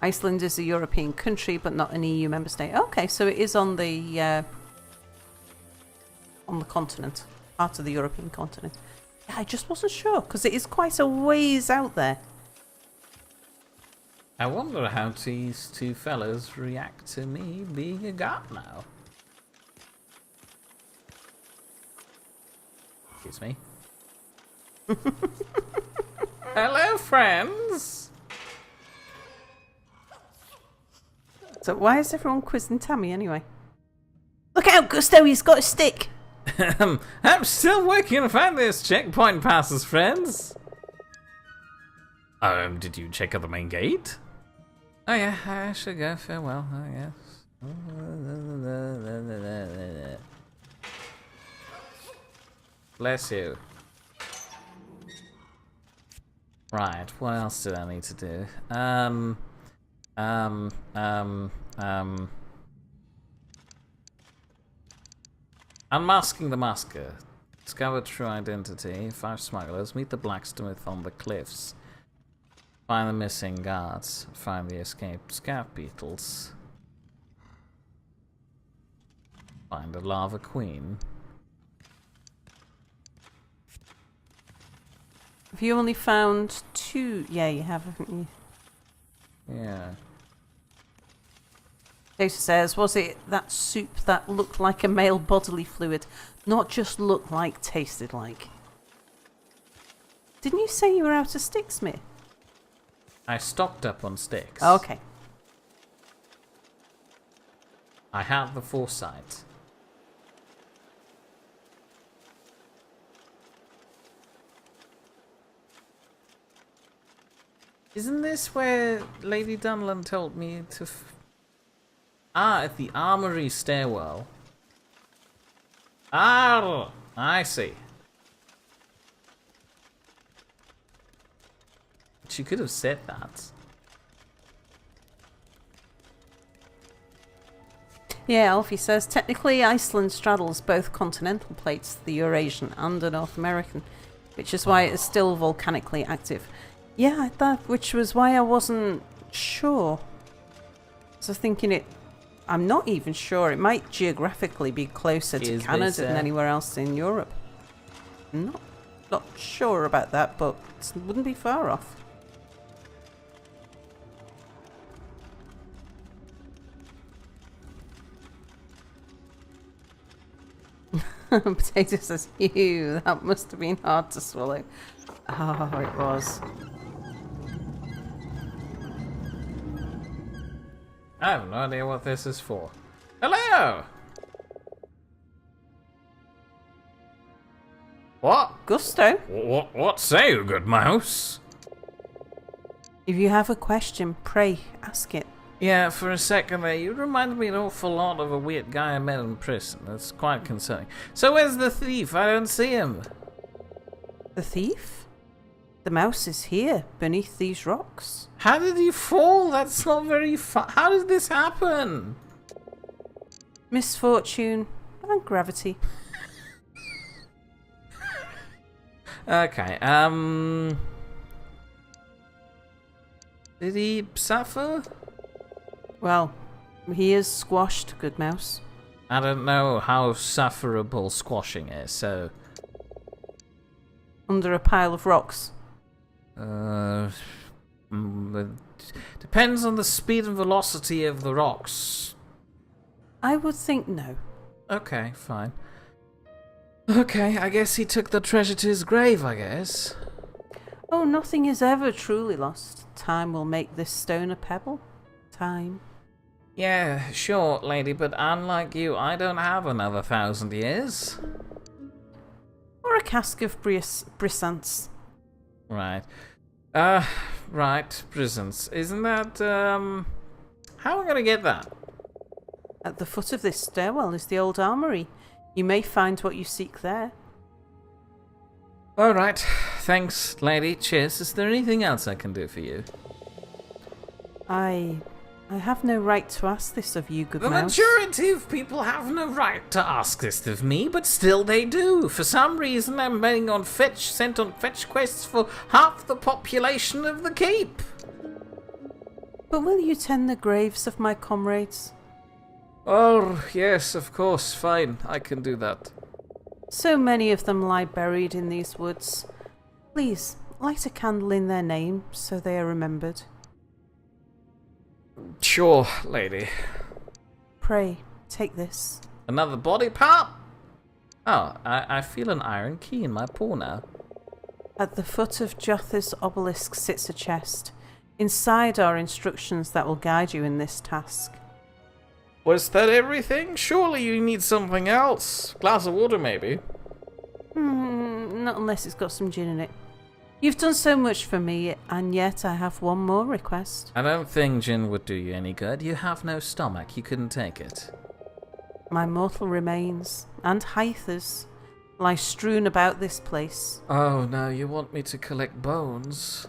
Iceland is a European country but not an EU member state. Okay, so it is on the continent. Part of the European continent. Yeah, I just wasn't sure because it is quite a ways out there. I wonder how these two fellas react to me being a god now. Excuse me. Hello, friends! So why is everyone quizzing Tammy anyway? Look out, Gusto, he's got a stick! I'm still working to find those checkpoint passes, friends. Did you check out the main gate? Oh yeah, I should go. Farewell, I guess. Bless you. Right, what else did I need to do? Unmasking the masker. Discover true identity. 5 smugglers. Meet the blacksmith on the cliffs. Find the missing guards. Find the escaped scout beetles. Find a lava queen. Have you only found 2? Yeah, you have, haven't you? Yeah. Data says, was it that soup that looked like a male bodily fluid? Not just looked like, tasted like. Didn't you say you were out of sticks, Smith? I stocked up on sticks. Okay. I have the foresight. Isn't this where Lady Dunland told me to... at the armory stairwell. Ah, I see. She could have said that. Yeah, Alfie says, technically Iceland straddles both continental plates, the Eurasian and the North American, which is why it's still volcanically active. Yeah, which was why I wasn't sure. So thinking I'm not even sure. It might geographically be closer to Canada than anywhere else in Europe. I'm not sure about that, but it wouldn't be far off. Potato says, ew, that must have been hard to swallow. Oh, it was. I have no idea what this is for. Hello! What? Gusto? What say you, good mouse? If you have a question, pray, ask it. Yeah, for a second there, you reminded me an awful lot of a weird guy I met in prison. That's quite concerning. So where's the thief? I don't see him. The thief? The mouse is here, beneath these rocks. How did he fall? That's not very fun. How did this happen? misfortune, and gravity. Okay, did he suffer? Well, he is squashed, good mouse. I don't know how sufferable squashing is, so... Under a pile of rocks. Depends on the speed and velocity of the rocks. I would think no. Okay, fine. Okay, I guess he took the treasure to his grave, I guess. Oh, nothing is ever truly lost. Time will make this stone a pebble. Time. Yeah, sure, lady, but unlike you, I don't have another 1,000 years. Or a cask of brisance. Right. Right, prisons. Isn't that, how are we gonna get that? At the foot of this stairwell is the old armory. You may find what you seek there. Alright, thanks, lady. Cheers. Is there anything else I can do for you? I have no right to ask this of you, good The mouse. majority of people have no right to ask this of me, but still they do. For some reason, I'm sent on fetch quests for half the population of the keep. But will you tend the graves of my comrades? Oh, yes, of course. Fine, I can do that. So many of them lie buried in these woods. Please, light a candle in their name, so they are remembered. Sure, lady. Pray, take this. Another body part? Oh, I feel an iron key in my paw now. At the foot of Jotha's obelisk sits a chest. Inside are instructions that will guide you in this task. Was that everything? Surely you need something else. Glass of water, maybe. Not unless it's got some gin in it. You've done so much for me, and yet I have one more request. I don't think gin would do you any good. You have no stomach. You couldn't take it. My mortal remains, and Hytha's, lie strewn about this place. Oh, no, you want me to collect bones?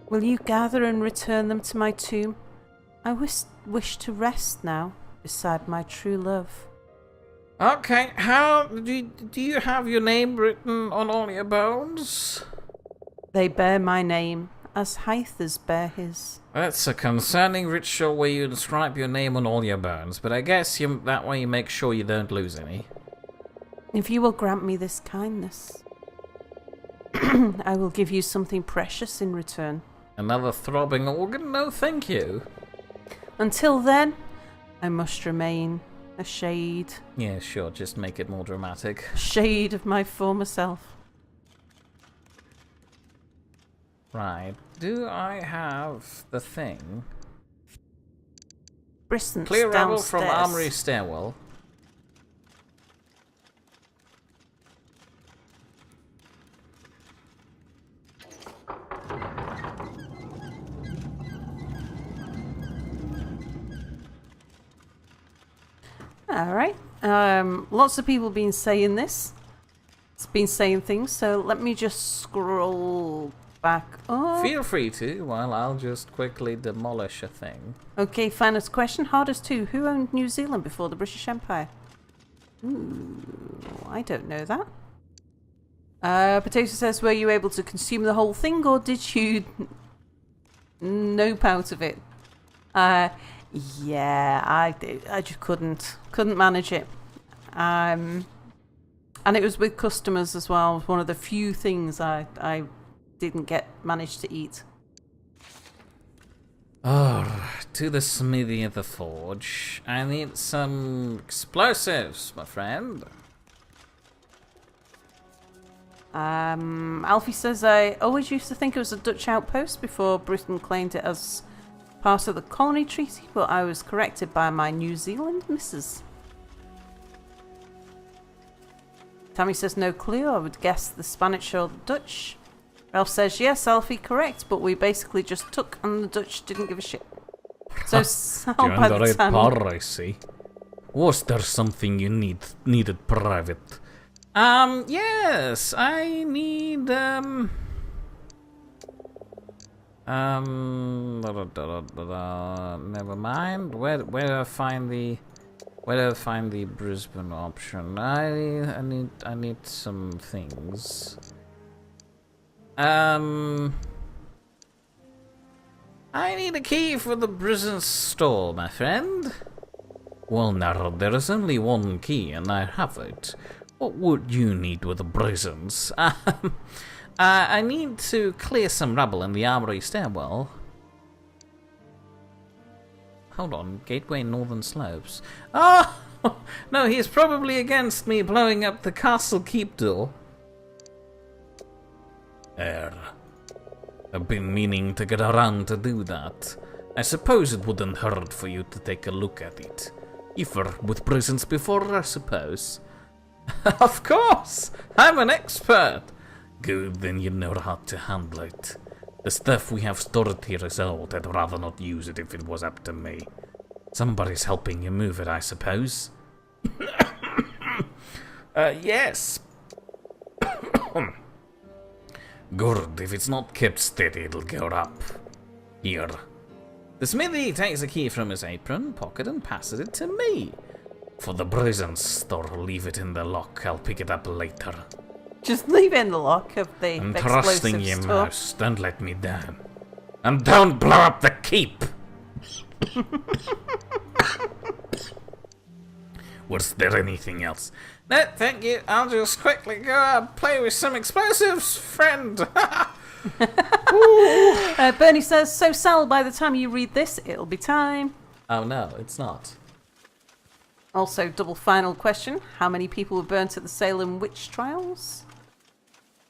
Will you gather and return them to my tomb? I wish to rest now, beside my true love. Okay, how do you have your name written on all your bones? They bear my name, as Hytha's bear his. That's a concerning ritual where you inscribe your name on all your bones, but I guess that way you make sure you don't lose any. If you will grant me this kindness, I will give you something precious in return. Another throbbing organ? No, thank you. Until then, I must remain a shade. Yeah, sure, just make it more dramatic. A shade of my former self. Right, do I have the thing? Bristance Clear rubble downstairs. from armory stairwell. Alright. Lots of people been saying this. It's been saying things, so let me just scroll back up. Feel free to, while I'll just quickly demolish a thing. Okay, finest question. Hardest two. Who owned New Zealand before the British Empire? Ooh, I don't know that. Potato says, were you able to consume the whole thing, or did you nope out of it? Yeah, I just couldn't manage it. And it was with customers as well. It was one of the few things I didn't manage to eat. Oh, to the smithy of the forge. I need some explosives, my friend. Alfie says, I always used to think it was a Dutch outpost before Britain claimed it as part of the colony treaty, but I was corrected by my New Zealand missus. Tammy says, no clue. I would guess the Spanish or the Dutch. Ralph says, yes, Alfie, correct, but we basically just took and the Dutch didn't give a shit. So Sal, by the time... I see. Was there something you needed private? Yes, I need, never mind. Where do I find the Where do I find the Brisbane option? I need some things. I need a key for the Brisbane store, my friend. Well, now, there is only one key, and I have it. What would you need with the Brisbanes? I need to clear some rubble in the armory stairwell. Hold on, Gateway Northern Slopes. Oh! No, he's probably against me blowing up the castle keep door. I've been meaning to get around to do that. I suppose it wouldn't hurt for you to take a look at it. You've worked with prisons before, I suppose. Of course! I'm an expert! Good, then you know how to handle it. The stuff we have stored here is old. I'd rather not use it if it was up to me. Somebody's helping you move it, I suppose. Yes. Good. If it's not kept steady, it'll go up. Here. The smithy takes a key from his apron pocket and passes it to me. For the prison store, leave it in the lock. I'll pick it up later. Just leave it in the lock of the I'm explosive trusting you, store. Mouse. Don't let me down. And don't blow up the keep! Was there anything else? No, thank you. I'll just quickly go play with some explosives, friend. Bernie says, so Sal, by the time you read this, it'll be time. Oh no, it's not. Also, double final question. How many people were burnt at the Salem witch trials?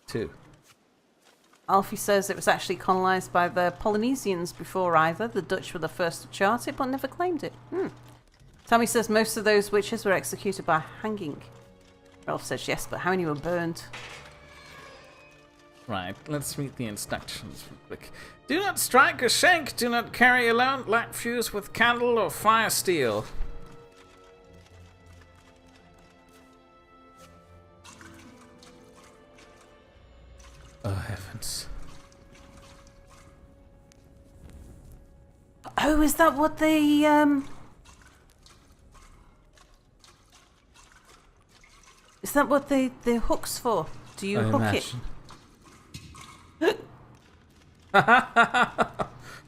2. Alfie says it was actually colonised by the Polynesians before either. The Dutch were the first to chart it, but never claimed it. Tommy says most of those witches were executed by hanging. Ralph says yes, but how many were burnt? Right, let's read the instructions real quick. Do not strike or shake. Do not carry alone. Light fuse with candle or fire steel. Oh, heavens. Oh, is that what the, Is that what the hook's for? Do you hook imagine. it?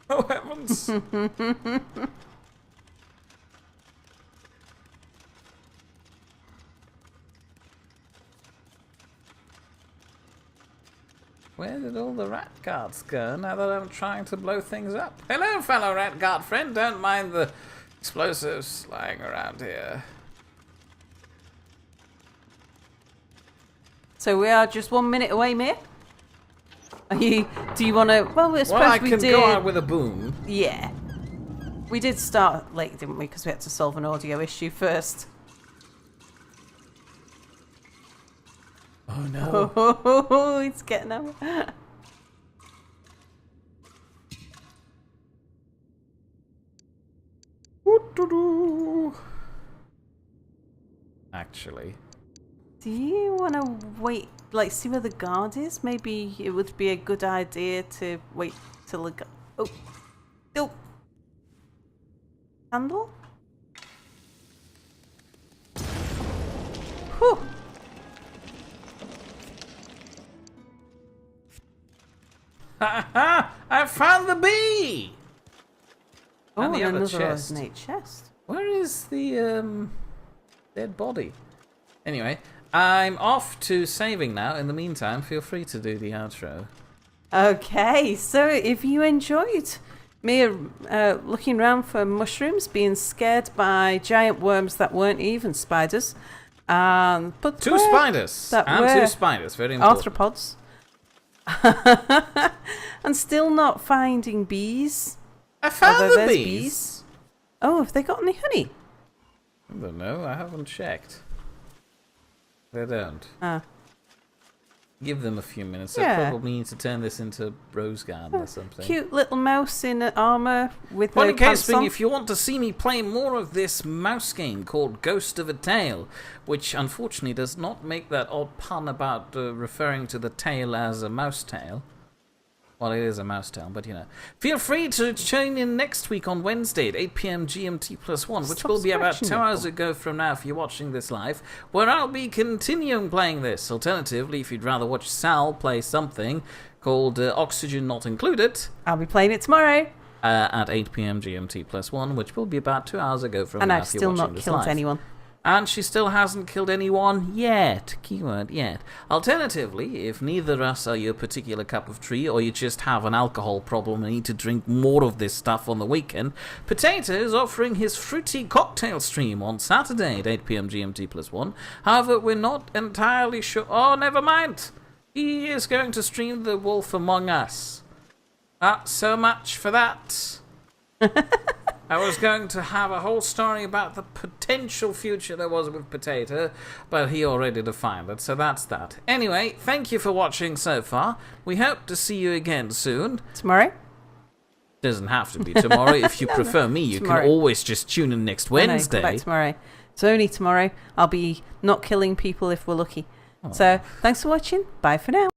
Oh, heavens. Where did all the rat guards go now that I'm trying to blow things up? Hello, fellow rat guard friend. Don't mind the explosives lying around here. So we are just 1 minute away, mate. Are you? Do you want to? Well, I suppose Well, I we can did. go out with a boom. Yeah, we did start late, didn't we? Because we had to solve an audio issue first. Oh no. Oh, it's getting out. Actually. Do you want to wait, like, see where the guard is? Maybe it would be a good idea to wait till the guard... Oh. Oh. Handle? Whew. Ha ha! I found the bee! Oh, And the other another chest. ornate chest. Where is the dead body? Anyway, I'm off to saving now. In the meantime, feel free to do the outro. Okay, so if you enjoyed me looking around for mushrooms, being scared by giant worms that weren't even spiders, but Two spiders! that And were 2 spiders, very important. arthropods, and still not finding bees. I found Although the there's bees! Oh, have they got any honey? I don't know, I haven't checked. They don't. Give them a few minutes. Yeah. I probably need to turn this into Rose Garden or something. Cute little mouse in armour with Point no in case pants being, on. if you want to see me play more of this mouse game called Ghost of a Tail, which unfortunately does not make that odd pun about referring to the tail as a mouse tail. Well, it is a mouse tail, but Feel free to tune in next week on Wednesday at 8 p.m. GMT +1, which will be about 2 hours ago from now if you're watching this live, where I'll be continuing playing this. Alternatively, if you'd rather watch Sal play something called Oxygen Not Included, I'll be playing it tomorrow. At 8 p.m. GMT +1, which will be about 2 hours ago from now if you're watching this live. And I've still not killed anyone. And she still hasn't killed anyone yet. Keyword yet. Alternatively, if neither of us are your particular cup of tea, or you just have an alcohol problem and need to drink more of this stuff on the weekend, Potato is offering his fruity cocktail stream on Saturday at 8 p.m. GMT +1. However, we're not entirely sure. Oh, never mind. He is going to stream The Wolf Among Us. So much for that. I was going to have a whole story about the potential future there was with Potato, but he already defined it, so that's that. Anyway, thank you for watching so far. We hope to see you again soon. Tomorrow? Doesn't have to be tomorrow. If you prefer me, you can always just tune in next Wednesday. No, come back tomorrow. It's only tomorrow. I'll be not killing people if we're lucky. So, thanks for watching. Bye for now.